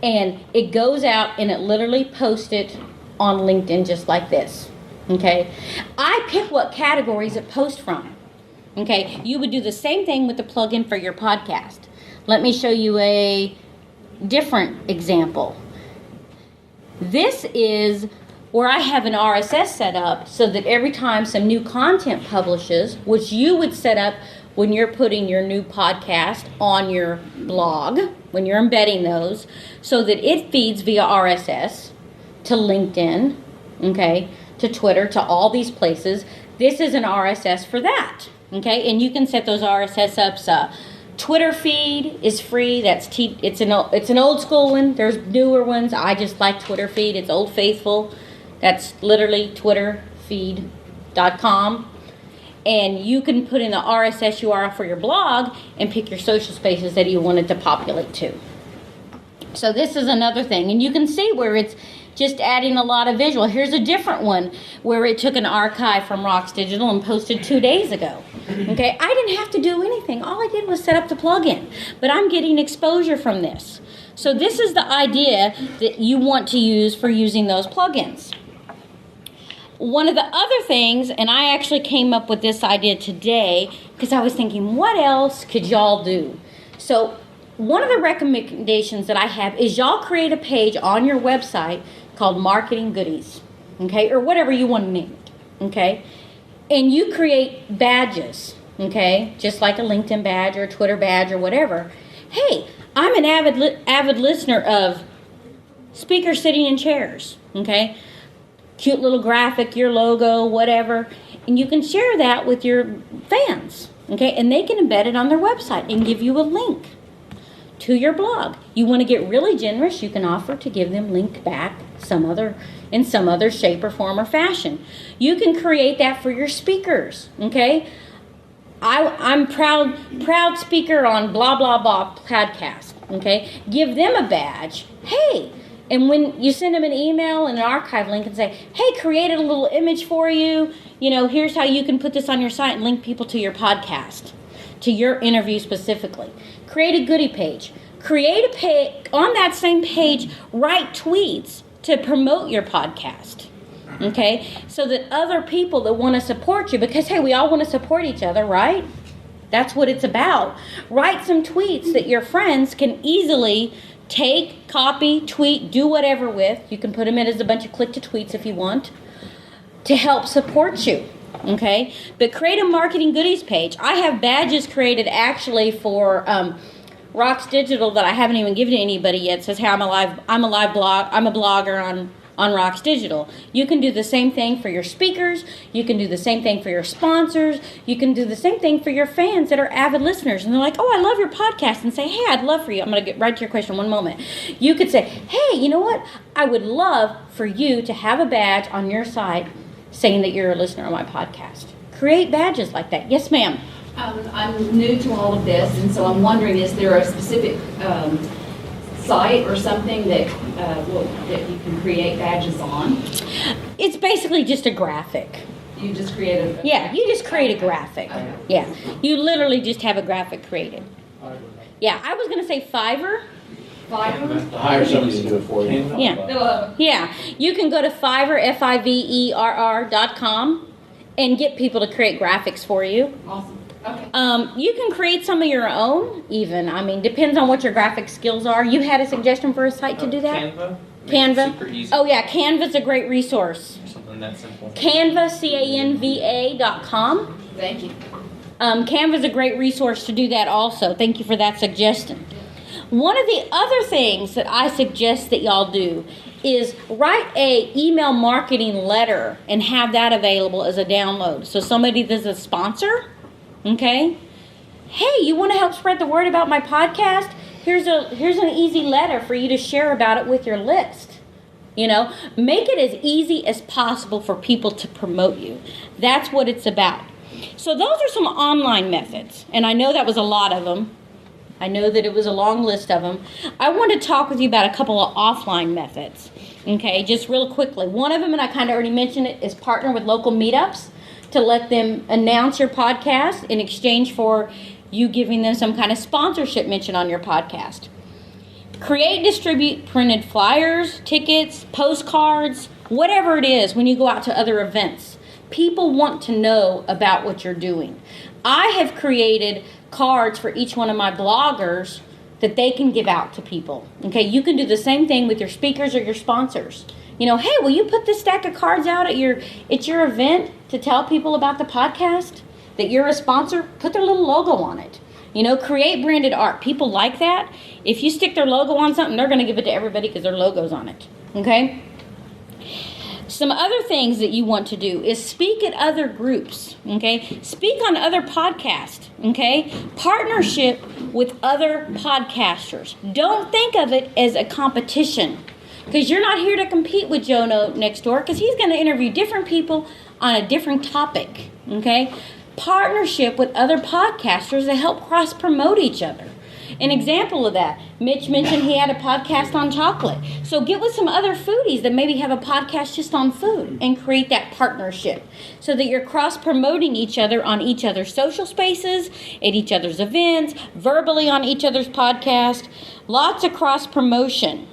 And it goes out and it literally posted on LinkedIn just like this. Okay? I pick what categories it posts from. Okay? You would do the same thing with the plugin for your podcast. Let me show you a different example. This is where I have an RSS set up so that every time some new content publishes, which you would set up when you're putting your new podcast on your blog, when you're embedding those, so that it feeds via RSS to LinkedIn, okay, to Twitter, to all these places. This is an RSS for that, okay, and you can set those RSS ups. Twitter feed is free. It's an old school one. There's newer ones. I just like Twitter feed. It's Old Faithful. That's literally twitterfeed.com. And you can put in the RSS URL for your blog and pick your social spaces that you want it to populate to. So this is another thing. And you can see where it's just adding a lot of visual. Here's a different one where it took an archive from Rocks Digital and posted 2 days ago. Okay, I didn't have to do anything. All I did was set up the plugin. But I'm getting exposure from this. So this is the idea that you want to use for using those plugins. One of the other things, and I actually came up with this idea today because I was thinking, what else could y'all do? So one of the recommendations that I have is y'all create a page on your website called Marketing Goodies, okay, or whatever you want to name it, okay, and you create badges, okay, just like a LinkedIn badge or a Twitter badge or whatever. Hey, I'm an avid listener of speakers sitting in chairs, okay, cute little graphic, your logo, whatever, and you can share that with your fans, okay, and they can embed it on their website and give you a link to your blog. You want to get really generous, you can offer to give them link back in some other shape or form or fashion. You can create that for your speakers, okay? I'm proud speaker on blah blah blah podcast, okay? Give them a badge. Hey, and when you send them an email and an archive link and say, hey, created a little image for you, here's how you can put this on your site and link people to your podcast, to your interview specifically. Create a goodie page. Create a page, on that same page, write tweets to promote your podcast, okay? So that other people that want to support you, because, hey, we all want to support each other, right? That's what it's about. Write some tweets that your friends can easily take, copy, tweet, do whatever with. You can put them in as a bunch of click-to-tweets if you want, to help support you. Okay, but create a marketing goodies page. I have badges created actually for Rocks Digital that I haven't even given to anybody yet. It says, hey, I'm a blogger on Rocks Digital. You can do the same thing for your speakers. You can do the same thing for your sponsors. You can do the same thing for your fans that are avid listeners. And they're like, oh, I love your podcast. And say, hey, I'd love for you. I'm going to get right to your question in one moment. You could say, hey, you know what? I would love for you to have a badge on your site saying that you're a listener of my podcast. Create badges like that. Yes, ma'am. I'm new to all of this, and so I'm wondering, is there a specific site or something that that you can create badges on? It's basically just a graphic. You just create Yeah, you just create a graphic. Okay. Yeah, you literally just have a graphic created. Yeah, I was going to say Fiverr. Fiverr? Hire somebody to do it for you. Yeah. Yeah, you can go to Fiverr, Fiverr.com, and get people to create graphics for you. Awesome. Okay. You can create some of your own, even. I mean, depends on what your graphic skills are. You had a suggestion for a site to do that? Canva? Canva? Super easy. Oh, yeah, Canva's a great resource. Something that simple. Canva, Canva.com. Thank you. Canva's a great resource to do that also. Thank you for that suggestion. One of the other things that I suggest that y'all do is write a email marketing letter and have that available as a download. So somebody that's a sponsor, okay? Hey, you want to help spread the word about my podcast? here's an easy letter for you to share about it with your list. Make it as easy as possible for people to promote you. That's what it's about. So those are some online methods, and I know that was a lot of them. I know that it was a long list of them. I want to talk with you about a couple of offline methods, okay, just real quickly. One of them, and I kind of already mentioned it, is partner with local meetups to let them announce your podcast in exchange for you giving them some kind of sponsorship mention on your podcast. Create, distribute printed flyers, tickets, postcards, whatever it is when you go out to other events. People want to know about what you're doing. I have created cards for each one of my bloggers that they can give out to people. Okay, you can do the same thing with your speakers or your sponsors. Hey, will you put this stack of cards out at your event to tell people about the podcast? That you're a sponsor? Put their little logo on it. Create branded art. People like that. If you stick their logo on something, they're going to give it to everybody because their logo's on it. Okay? Some other things that you want to do is speak at other groups. Okay? Speak on other podcasts. Okay? Partnership with other podcasters. Don't think of it as a competition, because you're not here to compete with Joe next door, because he's going to interview different people on a different topic. Okay? Partnership with other podcasters that help cross-promote each other. An example of that, Mitch mentioned he had a podcast on chocolate. So get with some other foodies that maybe have a podcast just on food and create that partnership so that you're cross-promoting each other on each other's social spaces, at each other's events, verbally on each other's podcast. Lots of cross-promotion.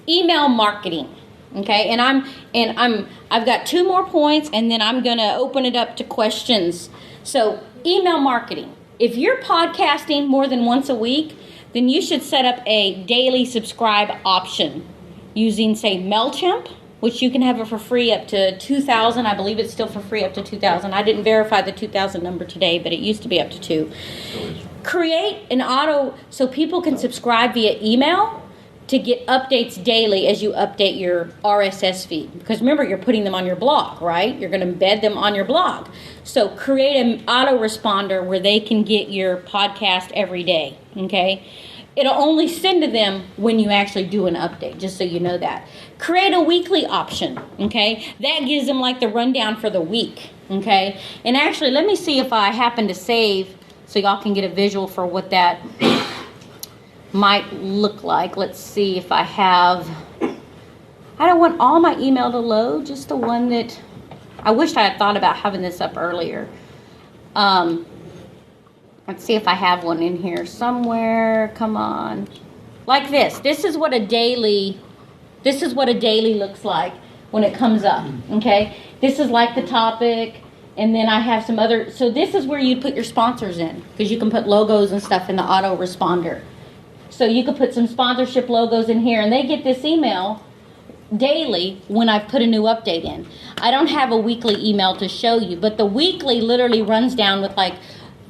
Email marketing. Okay, I've got 2 more points, and then I'm going to open it up to questions. So, email marketing. If you're podcasting more than once a week, then you should set up a daily subscribe option using, say, MailChimp, which you can have it for free up to 2,000. I believe it's still for free up to 2,000. I didn't verify the 2,000 number today, but it used to be up to 2. Create an auto so people can subscribe via email to get updates daily as you update your RSS feed. Because remember, you're putting them on your blog, right? You're going to embed them on your blog. So create an autoresponder where they can get your podcast every day, okay? It'll only send to them when you actually do an update, just so you know that. Create a weekly option, okay? That gives them like the rundown for the week, okay? And actually, let me see if I happen to save so y'all can get a visual for what that might look like. Let's see if I have. I don't want all my email to load, just the one that I wished I had thought about having this up earlier. Let's see if I have one in here somewhere. Come on. Like this. This is what a daily looks like when it comes up. Okay? This is like the topic, and then I have some other. So this is where you put your sponsors in, because you can put logos and stuff in the autoresponder. So you could put some sponsorship logos in here, and they get this email daily when I've put a new update in. I don't have a weekly email to show you, but the weekly literally runs down with like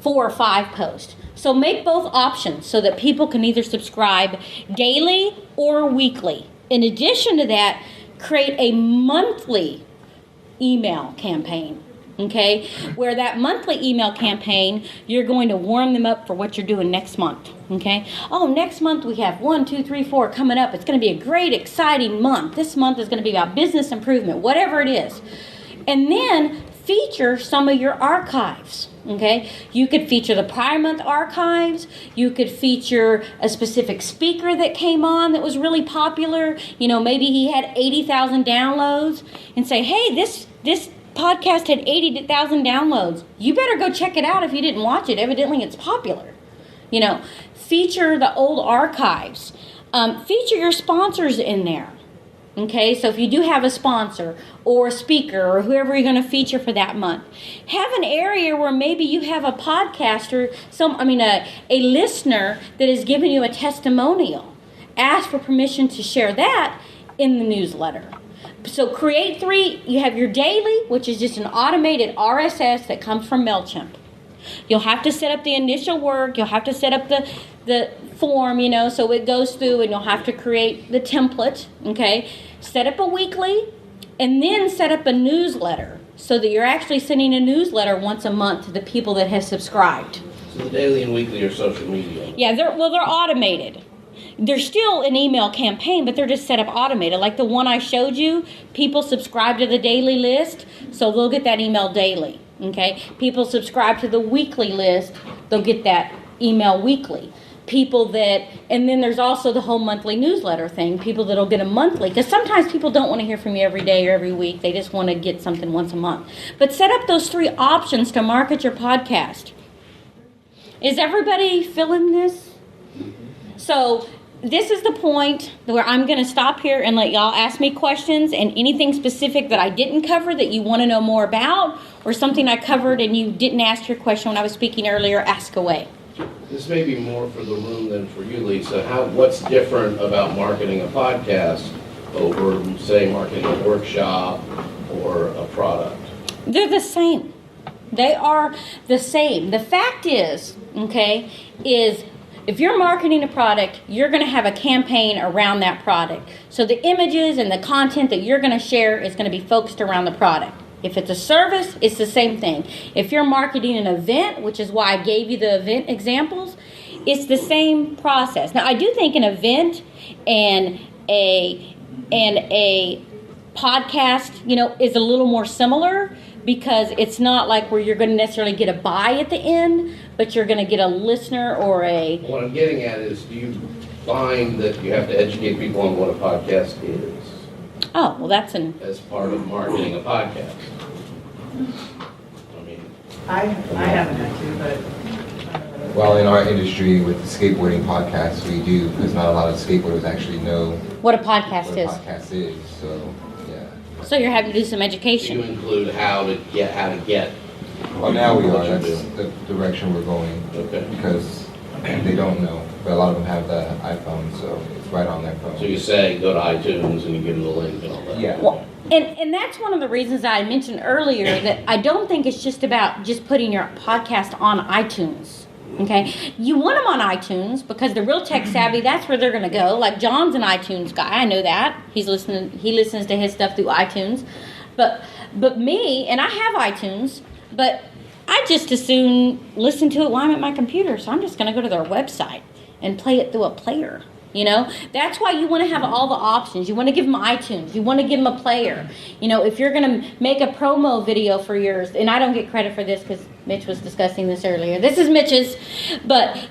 4 or 5 posts. So make both options so that people can either subscribe daily or weekly. In addition to that, create a monthly email campaign. Okay, where that monthly email campaign, you're going to warm them up for what you're doing next month. Okay, oh, next month we have 1, 2, 3, 4 coming up. It's going to be a great, exciting month. This month is going to be about business improvement, whatever it is. And then feature some of your archives. Okay, you could feature the prior month archives. You could feature a specific speaker that came on that was really popular. Maybe he had 80,000 downloads, and say, hey, this podcast had 80,000 downloads. You better go check it out if you didn't watch it. Evidently it's popular. Feature the old archives. Feature your sponsors in there. Okay, so if you do have a sponsor or a speaker or whoever you're going to feature for that month, have an area where maybe you have a podcaster, a listener that is giving you a testimonial. Ask for permission to share that in the newsletter. So create 3. You have your daily, which is just an automated RSS that comes from MailChimp. You'll have to set up the initial work. You'll have to set up the form, so it goes through, and you'll have to create the template, okay? Set up a weekly, and then set up a newsletter so that you're actually sending a newsletter once a month to the people that have subscribed. So the daily and weekly are social media. Yeah, they're automated. They're still an email campaign, but they're just set up automated. Like the one I showed you, people subscribe to the daily list, so they'll get that email daily. Okay? People subscribe to the weekly list, they'll get that email weekly. People that, and then there's also the whole monthly newsletter thing, people that'll get a monthly, because sometimes people don't want to hear from you every day or every week, they just want to get something once a month. But set up those 3 options to market your podcast. Is everybody feeling this? So this is the point where I'm going to stop here and let y'all ask me questions, and anything specific that I didn't cover that you want to know more about, or something I covered and you didn't ask your question when I was speaking earlier, ask away. This may be more for the room than for you, Lisa. What's different about marketing a podcast over, say, marketing a workshop or a product? They're the same. They are the same. The fact is, okay, is if you're marketing a product, you're going to have a campaign around that product. So the images and the content that you're going to share is going to be focused around the product. If it's a service, it's the same thing. If you're marketing an event, which is why I gave you the event examples, it's the same process. Now, I do think an event and a podcast, is a little more similar, because it's not like where you're going to necessarily get a buy at the end, but you're going to get a listener or a... What I'm getting at is, do you find that you have to educate people on what a podcast is Oh, well, that's as part of marketing a podcast? I mean, I haven't had to, Well, in our industry with the skateboarding podcast, we do, because not a lot of skateboarders actually know what a podcast what is. a podcast is. So, yeah. So you're having to do some do education. you include how to get? Well, now we what are. you're That's doing? the direction we're going, Okay. because they don't know, but a lot of them have the iPhone, so it's right on their phone. So you say, go to iTunes and you give them the link and all that? Yeah. Well, and that's one of the reasons I mentioned earlier that I don't think it's just about just putting your podcast on iTunes. Okay, you want them on iTunes because they're real tech savvy. That's where they're going to go. Like John's an iTunes guy. I know that. He listens to his stuff through iTunes. But me, and I have iTunes, but I just as soon listen to it while I'm at my computer. So I'm just going to go to their website and play it through a player. That's why you want to have all the options. You want to give them iTunes. You want to give them a player. If you're going to make a promo video for yours, and I don't get credit for this because Mitch was discussing this earlier. This is Mitch's, but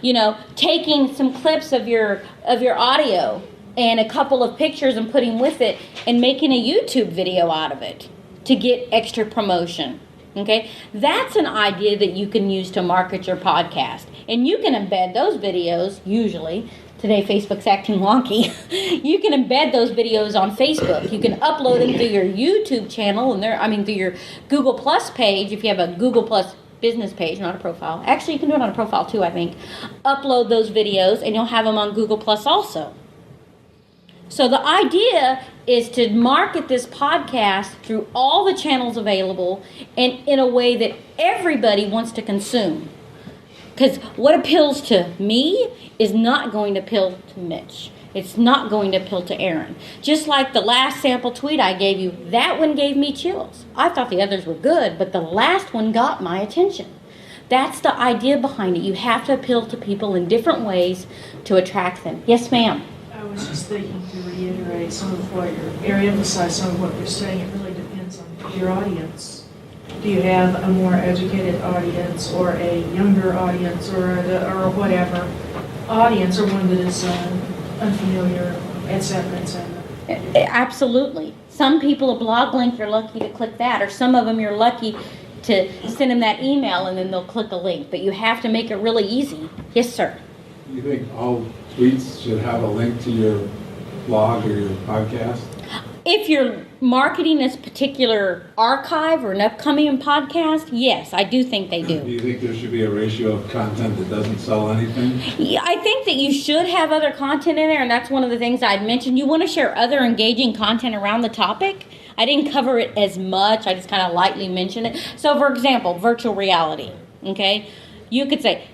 taking some clips of your audio and a couple of pictures and putting with it and making a YouTube video out of it to get extra promotion. Okay, that's an idea that you can use to market your podcast, and you can embed those videos usually. Today, Facebook's acting wonky. You can embed those videos on Facebook. You can upload them to your YouTube channel and through your Google Plus page if you have a Google Plus business page, not a profile. Actually, you can do it on a profile too, I think. Upload those videos and you'll have them on Google Plus also. So the idea is to market this podcast through all the channels available and in a way that everybody wants to consume. Because what appeals to me is not going to appeal to Mitch. It's not going to appeal to Aaron. Just like the last sample tweet I gave you, that one gave me chills. I thought the others were good, but the last one got my attention. That's the idea behind it. You have to appeal to people in different ways to attract them. Yes, ma'am. I was just thinking to reiterate some of what or emphasize some of what you're saying. It really depends on your audience. Do you have a more educated audience or a younger audience or whatever audience, or one that is unfamiliar, etc., etc.? Absolutely. Some people, a blog link, you're lucky to click that, or some of them you're lucky to send them that email and then they'll click a link. But you have to make it really easy. Yes, sir. You think all tweets should have a link to your blog or your podcast? If you're marketing this particular archive or an upcoming podcast, yes, I do think they Do do. you think there should be a ratio of content that doesn't sell anything? Yeah, I think that you should have other content in there, and that's one of the things I'd mentioned. You want to share other engaging content around the topic. I didn't cover it as much. I just kind of lightly mentioned it. So, for example, virtual reality, okay? You could say,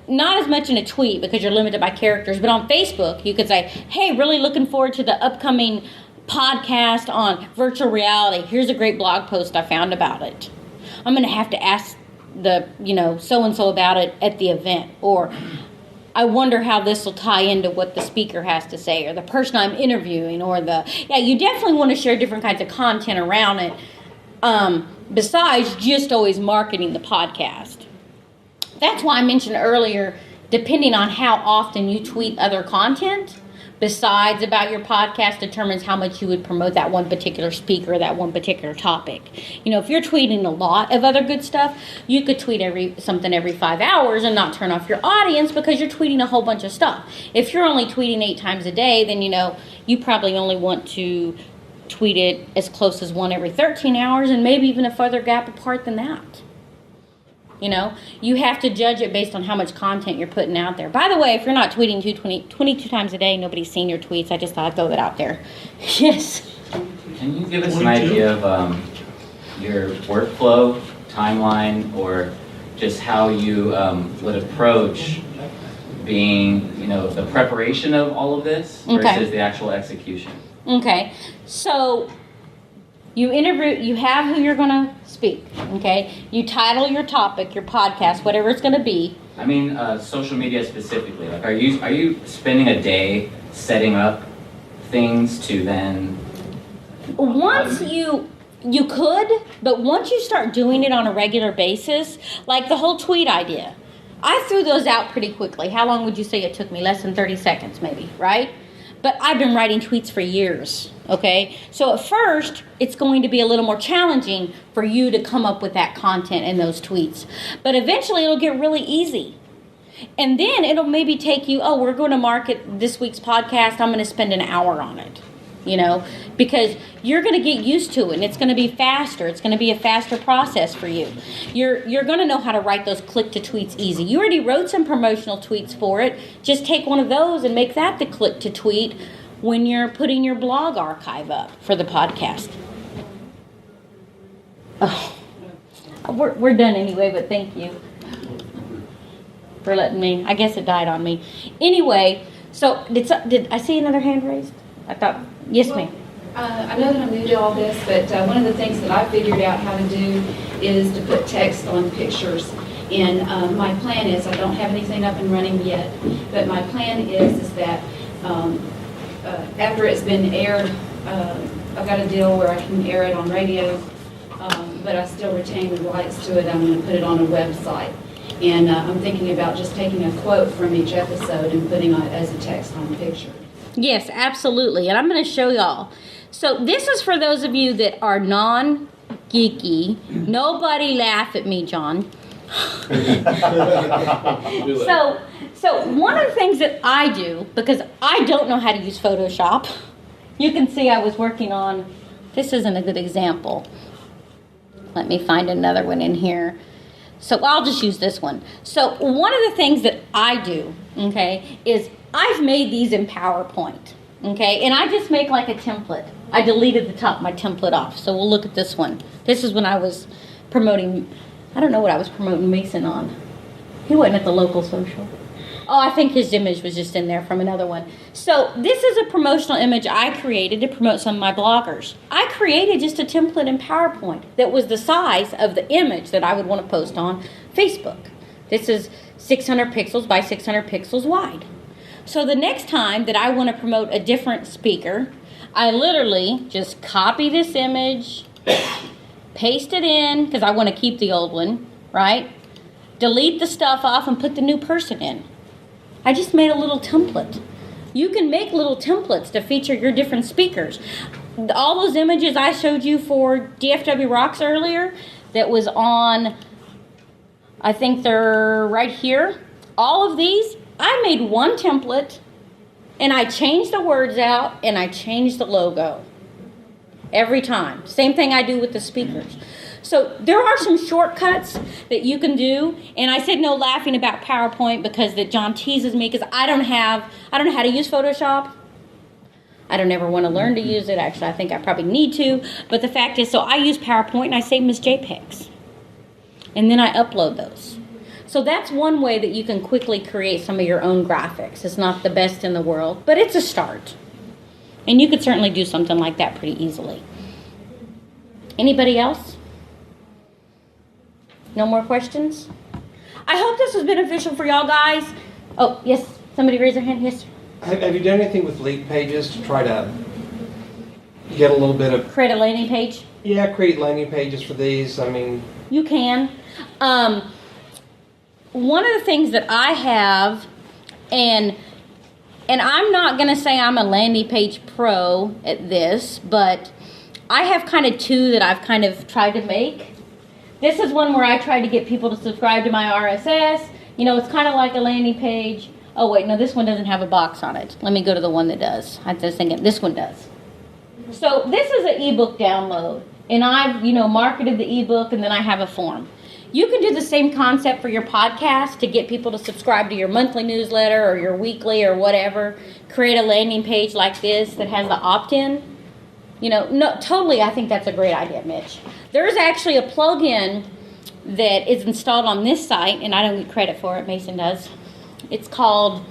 not as much in a tweet because you're limited by characters, but on Facebook, you could say, hey, really looking forward to the upcoming podcast on virtual reality. Here's a great blog post I found about it. I'm going to have to ask so-and-so about it at the event, or I wonder how this will tie into what the speaker has to say, or the person I'm interviewing, you definitely want to share different kinds of content around it, besides just always marketing the podcast. That's why I mentioned earlier, depending on how often you tweet other content, besides about your podcast, determines how much you would promote that one particular speaker, that one particular topic. If you're tweeting a lot of other good stuff, you could tweet something every 5 hours and not turn off your audience because you're tweeting a whole bunch of stuff. If you're only tweeting 8 times a day, then you probably only want to tweet it as close as one every 13 hours and maybe even a further gap apart than that. You have to judge it based on how much content you're putting out there. By the way, if you're not tweeting 22 times a day, nobody's seen your tweets. I just thought I'd throw that out there. Yes? Can you give us an idea of your workflow, timeline, or just how you would approach being, the preparation of all of this versus the actual execution? Okay. So you have who you're going to speak, okay? You title your topic, your podcast, whatever it's going to be. I mean, social media specifically. Like, are you spending a day setting up things to then? Once you could, but once you start doing it on a regular basis, like the whole tweet idea, I threw those out pretty quickly. How long would you say it took me? Less than 30 seconds, maybe, right? But I've been writing tweets for years, okay? So at first, it's going to be a little more challenging for you to come up with that content in those tweets. But eventually, it'll get really easy. And then it'll maybe take you, we're going to market this week's podcast. I'm going to spend an hour on it, because you're going to get used to it, and it's going to be faster. It's going to be a faster process for you. You're going to know how to write those click-to-tweets easy. You already wrote some promotional tweets for it. Just take one of those and make that the click-to-tweet when you're putting your blog archive up for the podcast. Oh, we're done anyway, but thank you for letting me. I guess it died on me. Anyway, so did I see another hand raised? I thought, yes, ma'am. I know that I'm new to all this, but one of the things that I figured out how to do is to put text on pictures. And my plan is, I don't have anything up and running yet, but my plan is that after it's been aired, I've got a deal where I can air it on radio, but I still retain the rights to it. I'm going to put it on a website. And I'm thinking about just taking a quote from each episode and putting it as a text on a picture. Yes, absolutely. And I'm going to show y'all. So this is for those of you that are non-geeky. Nobody laugh at me, John. So one of the things that I do, because I don't know how to use Photoshop, you can see I was working on, this isn't a good example. Let me find another one in here. So I'll just use this one. So one of the things that I do, okay, is I've made these in PowerPoint, okay, and I just make like a template. I deleted the top of my template off, so we'll look at this one. This is when I was promoting, I don't know what I was promoting Mason on. He wasn't at the local social. Oh, I think his image was just in there from another one. So this is a promotional image I created to promote some of my bloggers. I created just a template in PowerPoint that was the size of the image that I would want to post on Facebook. This is 600 pixels by 600 pixels wide. So the next time that I want to promote a different speaker, I literally just copy this image, paste it in, because I want to keep the old one, right? Delete the stuff off and put the new person in. I just made a little template. You can make little templates to feature your different speakers. All those images I showed you for DFW Rocks earlier, that was on, I think they're right here. All of these, I made one template, and I changed the words out, and I changed the logo every time. Same thing I do with the speakers. So there are some shortcuts that you can do, and I said no laughing about PowerPoint because that John teases me because I don't know how to use Photoshop. I don't ever want to learn to use it. Actually, I think I probably need to. But the fact is, so I use PowerPoint and I save them as JPEGs, and then I upload those. So that's one way that you can quickly create some of your own graphics. It's not the best in the world, but it's a start. And you could certainly do something like that pretty easily. Anybody else? No more questions? I hope this was beneficial for y'all guys. Oh, yes, somebody raise their hand, yes. Have you done anything with lead pages to try to get a little bit of, Create a landing page? create landing pages for these? I mean, You can. One of the things that I have, and I'm not going to say I'm a landing page pro at this, but I have kind of two that I've kind of tried to make. This is one where I try to get people to subscribe to my RSS. You know, it's kind of like a landing page. Oh, wait, no, this one doesn't have a box on it. Let me go to the one that does. I was thinking this one does. So this is an ebook download, and I've, marketed the ebook, and then I have a form. You can do the same concept for your podcast to get people to subscribe to your monthly newsletter or your weekly or whatever. Create a landing page like this that has the opt-in. No, totally, I think that's a great idea, Mitch. There's actually a plugin that is installed on this site, and I don't get credit for it, Mason does. It's called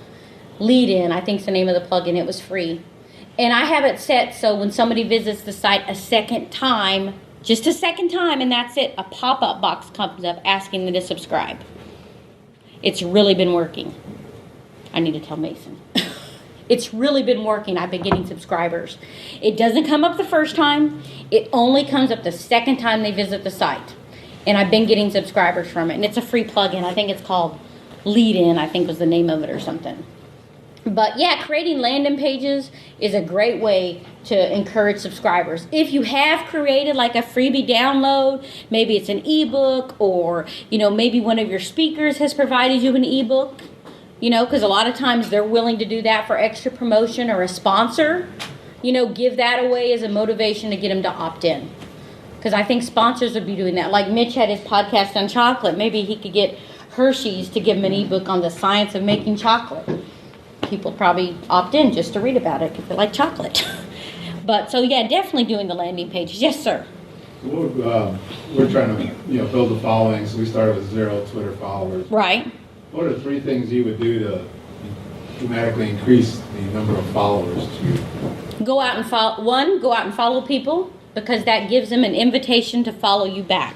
Lead In, I think is the name of the plugin. It was free. And I have it set so when somebody visits the site a second time, just a second time, and that's it, a pop-up box comes up asking them to subscribe. It's really been working. I need to tell Mason. It's really been working. I've been getting subscribers. It doesn't come up the first time. It only comes up the second time they visit the site. And I've been getting subscribers from it. And it's a free plugin. I think it's called Lead In, I think was the name of it or something. But yeah, creating landing pages is a great way to encourage subscribers. If you have created like a freebie download, maybe it's an ebook, or maybe one of your speakers has provided you an ebook, because a lot of times they're willing to do that for extra promotion or a sponsor. Give that away as a motivation to get them to opt in. Because I think sponsors would be doing that. Like Mitch had his podcast on chocolate. Maybe he could get Hershey's to give him an ebook on the science of making chocolate. People probably opt in just to read about it because they like chocolate. But so yeah, definitely doing the landing pages. Yes, sir. So we're trying to build a following. So we started with 0 Twitter followers. Right. What are 3 things you would do to dramatically increase the number of followers to you? Go out and follow. One, go out and follow people because that gives them an invitation to follow you back.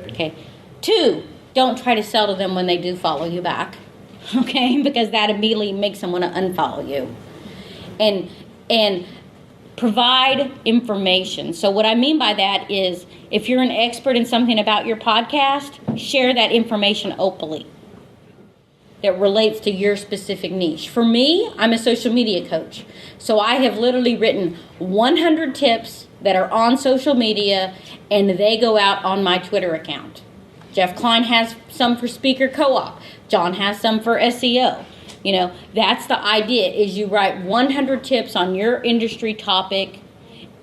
Okay. 2, don't try to sell to them when they do follow you back. Okay, because that immediately makes them want to unfollow you. And provide information. So what I mean by that is if you're an expert in something about your podcast, share that information openly that relates to your specific niche. For me, I'm a social media coach. So I have literally written 100 tips that are on social media, and they go out on my Twitter account. Jeff Klein has some for Speaker Co-op. John has some for SEO. That's the idea, is you write 100 tips on your industry topic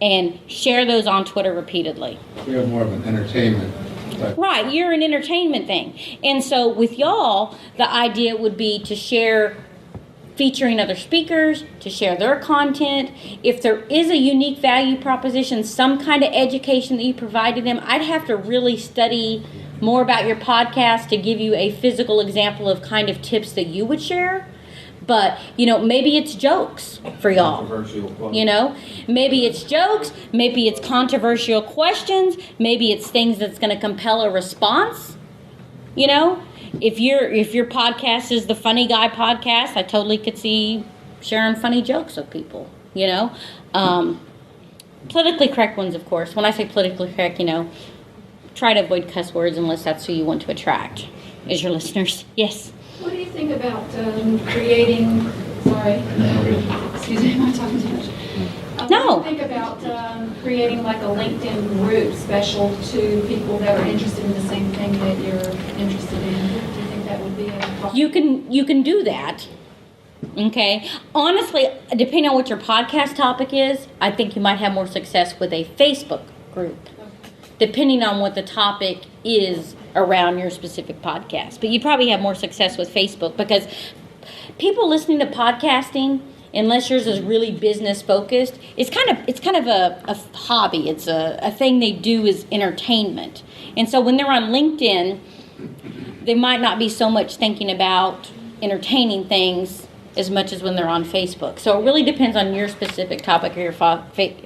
and share those on Twitter repeatedly. We have more of an entertainment type. Right, you're an entertainment thing. And so with y'all, the idea would be to share featuring other speakers, to share their content. If there is a unique value proposition, some kind of education that you provided them, I'd have to really study more about your podcast to give you a physical example of kind of tips that you would share. But, maybe it's jokes for y'all. Maybe it's jokes, maybe it's controversial questions, maybe it's things that's going to compel a response. If your podcast is the Funny Guy podcast, I totally could see sharing funny jokes with people, Politically correct ones, of course. When I say politically correct, try to avoid cuss words unless that's who you want to attract, is your listeners. Yes? What do you think about creating, excuse me, am I talking too much? No. What do you think about creating like a LinkedIn group special to people that are interested in the same thing that you're interested in? Do you think that would be a possibility? You can do that. Okay. Honestly, depending on what your podcast topic is, I think you might have more success with a Facebook group, depending on what the topic is around your specific podcast. But you probably have more success with Facebook because people listening to podcasting, unless yours is really business focused, it's kind of a hobby. It's a thing they do as entertainment. And so when they're on LinkedIn, they might not be so much thinking about entertaining things as much as when they're on Facebook. So it really depends on your specific topic or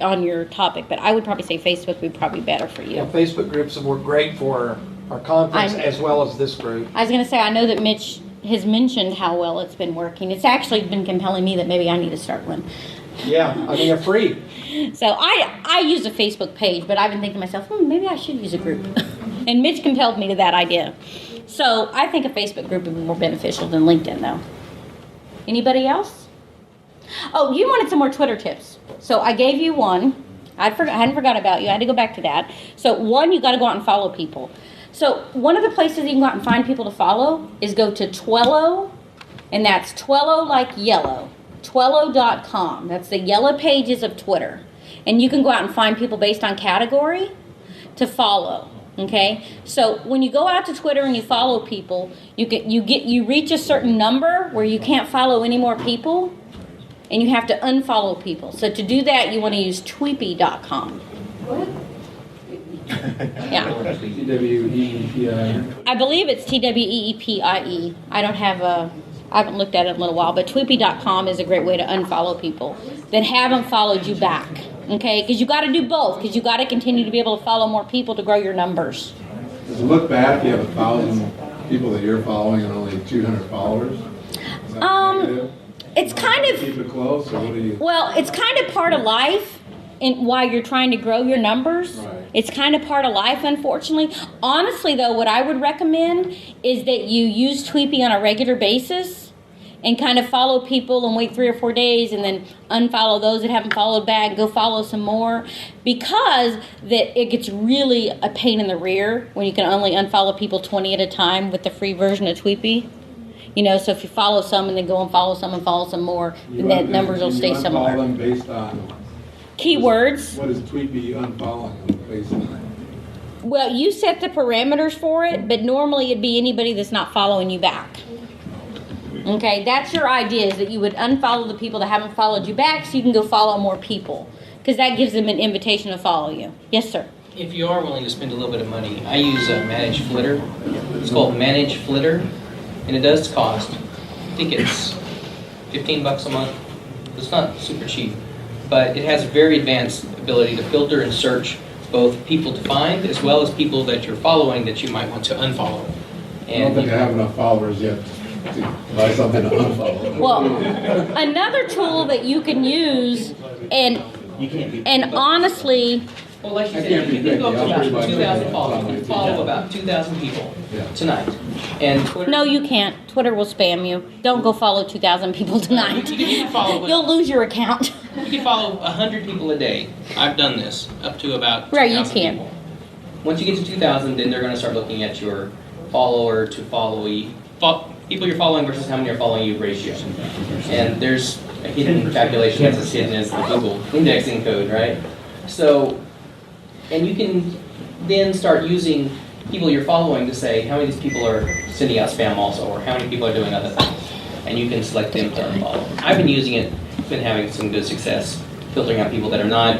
on your topic. But I would probably say Facebook would be probably better for you. Facebook groups have worked great for our conference I- as well as this group. I was going to say, I know that Mitch has mentioned how well it's been working. It's actually been compelling me that maybe I need to start one. Yeah, I mean, they're free. So I use a Facebook page, but I've been thinking to myself, maybe I should use a group. And Mitch compelled me to that idea. So I think a Facebook group would be more beneficial than LinkedIn, though. Anybody else? Oh, you wanted some more Twitter tips. So I gave you one. I hadn't forgot about you. I had to go back to that. So one, you got to go out and follow people. So one of the places you can go out and find people to follow is go to Twello, and that's Twello like yellow, Twello.com. That's the yellow pages of Twitter. And you can go out and find people based on category to follow. Okay? So when you go out to Twitter and you follow people, you reach a certain number where you can't follow any more people, and you have to unfollow people. So to do that, you want to use tweepy.com. What? Yeah. TWEEPI. I believe it's TWEEPIE. I haven't looked at it in a little while, but tweepy.com is a great way to unfollow people that haven't followed you back. Okay? Because you got to do both, because you got to continue to be able to follow more people to grow your numbers. Does it look bad if you have 1,000 people that you're following and only 200 followers? Is that negative? It's kind of, Keep it close, or what do you? well, it's kind of part of life. And while you're trying to grow your numbers, Right. It's kind of part of life, unfortunately. Honestly, though, what I would recommend is that you use Tweepy on a regular basis and kind of follow people and wait 3 or 4 days and then unfollow those that haven't followed back, go follow some more, because that it gets really a pain in the rear when you can only unfollow people 20 at a time with the free version of Tweepy. So if you follow some and then go and follow some more, then that numbers will stay You unfollow similar. them based on, Keywords. what is Tweepy unfollowing them based on? Well, you set the parameters for it, but normally it'd be anybody that's not following you back. Okay, that's your idea, is that you would unfollow the people that haven't followed you back so you can go follow more people, because that gives them an invitation to follow you. Yes, sir. If you are willing to spend a little bit of money, I use Manage Flitter. It's called Manage Flitter, and it does cost, I think it's $15 a month. It's not super cheap, but it has a very advanced ability to filter and search both people to find as well as people that you're following that you might want to unfollow. I don't think I have enough followers yet to buy something to unfollow. Well, another tool that you can use, and honestly, Well, like you I said, can't you be can go up to picky. about I'll 2,000 pretty followers. much You can follow about 2,000 people Yeah. tonight. And Twitter, no, you can't. Twitter will spam you. Don't go follow 2,000 people tonight. You can follow, You'll lose your account. you can follow 100 people a day. I've done this, up to about 2,000 Right, you can. people. Once you get to 2,000, then they're going to start looking at your follower to followee, people you're following versus how many are following you ratio. And there's a hidden calculation that's as hidden as the Google indexing code, right? So, and you can then start using people you're following to say how many of these people are sending out spam also, or how many people are doing other things. And you can select them to unfollow. I've been using it, been having some good success filtering out people that are not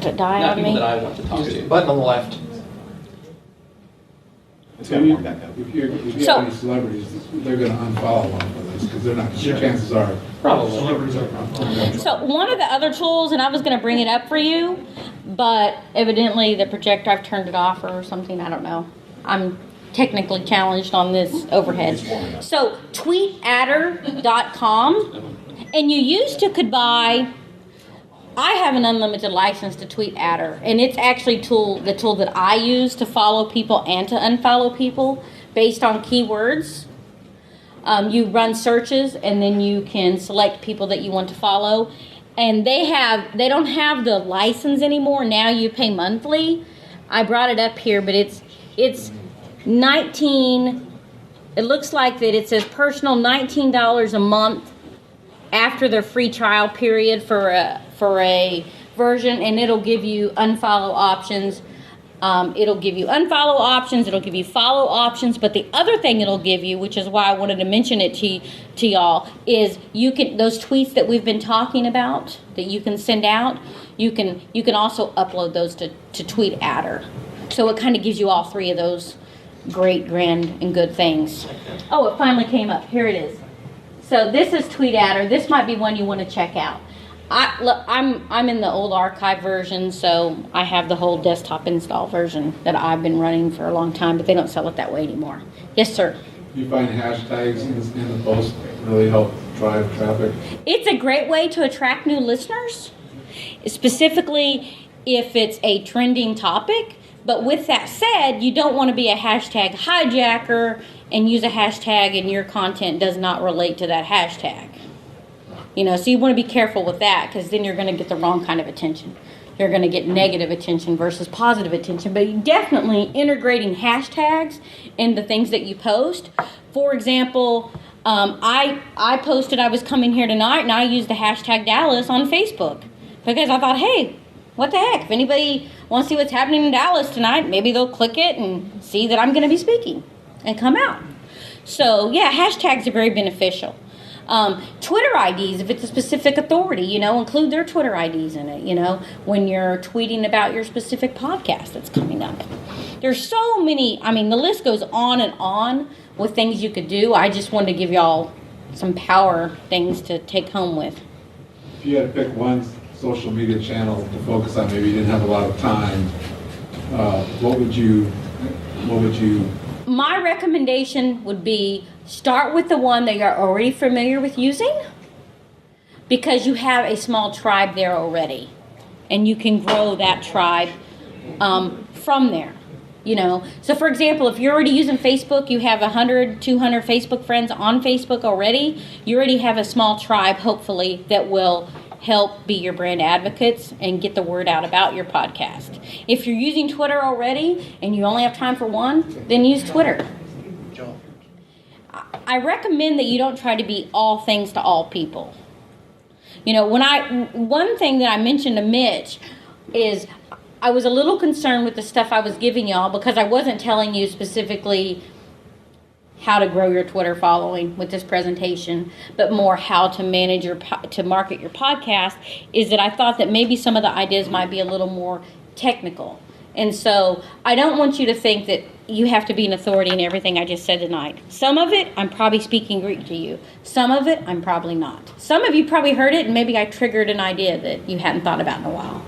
Die on people me. that I want to talk to. Button on the left. If you have any celebrities, they're gonna unfollow one of those, because they're not, chances are. Probably. Celebrities are not following. So one of the other tools, and I was going to bring it up for you, but evidently the projector, I've turned it off or something, I don't know. I'm technically challenged on this overhead. So tweetadder.com, and you could buy, I have an unlimited license to TweetAdder, and it's actually the tool that I use to follow people and to unfollow people based on keywords. You run searches, and then you can select people that you want to follow. And they don't have the license anymore. Now you pay monthly. I brought it up here, but it's 19. It looks like that it says personal $19 a month after their free trial period for a version, and it'll give you unfollow options. It'll give you unfollow options. It'll give you follow options. But the other thing it'll give you, which is why I wanted to mention it to y'all, is you can, those tweets that we've been talking about that you can send out. You can also upload those to TweetAdder. So it kind of gives you all three of those great, grand, and good things. Oh, it finally came up. Here it is. So this is TweetAdder. This might be one you want to check out. I'm in the old archive version, so I have the whole desktop install version that I've been running for a long time, but they don't sell it that way anymore. Yes, sir. You find hashtags in the post really help drive traffic? It's a great way to attract new listeners, specifically if it's a trending topic. But with that said, you don't want to be a hashtag hijacker and use a hashtag and your content does not relate to that hashtag. So you want to be careful with that, because then you're going to get the wrong kind of attention. You're going to get negative attention versus positive attention. But definitely integrating hashtags in the things that you post. For example, I posted I was coming here tonight, and I used the hashtag Dallas on Facebook because I thought, hey, what the heck? If anybody wants to see what's happening in Dallas tonight, maybe they'll click it and see that I'm going to be speaking and come out. So, yeah, hashtags are very beneficial. Twitter IDs, if it's a specific authority, include their Twitter IDs in it, when you're tweeting about your specific podcast that's coming up. There's so many, the list goes on and on with things you could do. I just wanted to give y'all some power things to take home with. If you had to pick one social media channel to focus on, maybe you didn't have a lot of time, what would you? My recommendation would be start with the one that you're already familiar with using, because you have a small tribe there already, and you can grow that tribe from there. So for example, if you're already using Facebook, you have 100, 200 Facebook friends on Facebook already, you already have a small tribe, hopefully, that will help be your brand advocates and get the word out about your podcast. If you're using Twitter already and you only have time for one, then use Twitter. I recommend that you don't try to be all things to all people. One thing that I mentioned to Mitch is I was a little concerned with the stuff I was giving y'all, because I wasn't telling you specifically how to grow your Twitter following with this presentation, but more how to manage to market your podcast, is that I thought that maybe some of the ideas might be a little more technical. And so I don't want you to think that you have to be an authority in everything I just said tonight. Some of it, I'm probably speaking Greek to you. Some of it, I'm probably not. Some of you probably heard it, and maybe I triggered an idea that you hadn't thought about in a while.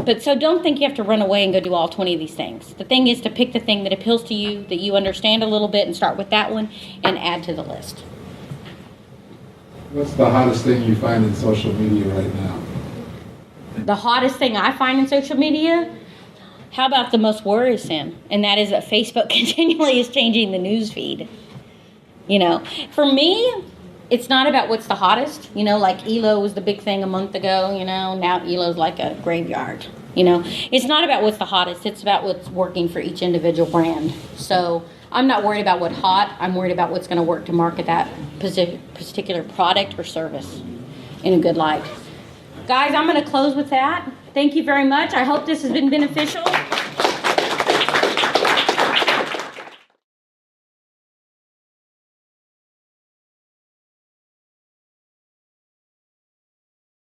But so don't think you have to run away and go do all 20 of these things. The thing is to pick the thing that appeals to you, that you understand a little bit, and start with that one and add to the list. What's the hottest thing you find in social media right now? The hottest thing I find in social media? How about the most worrisome? And that is that Facebook continually is changing the news feed. For me, it's not about what's the hottest. Like ELO was the big thing a month ago, now ELO's like a graveyard. It's not about what's the hottest. It's about what's working for each individual brand. So I'm not worried about what's hot. I'm worried about what's going to work to market that particular product or service in a good light. Guys, I'm going to close with that. Thank you very much. I hope this has been beneficial.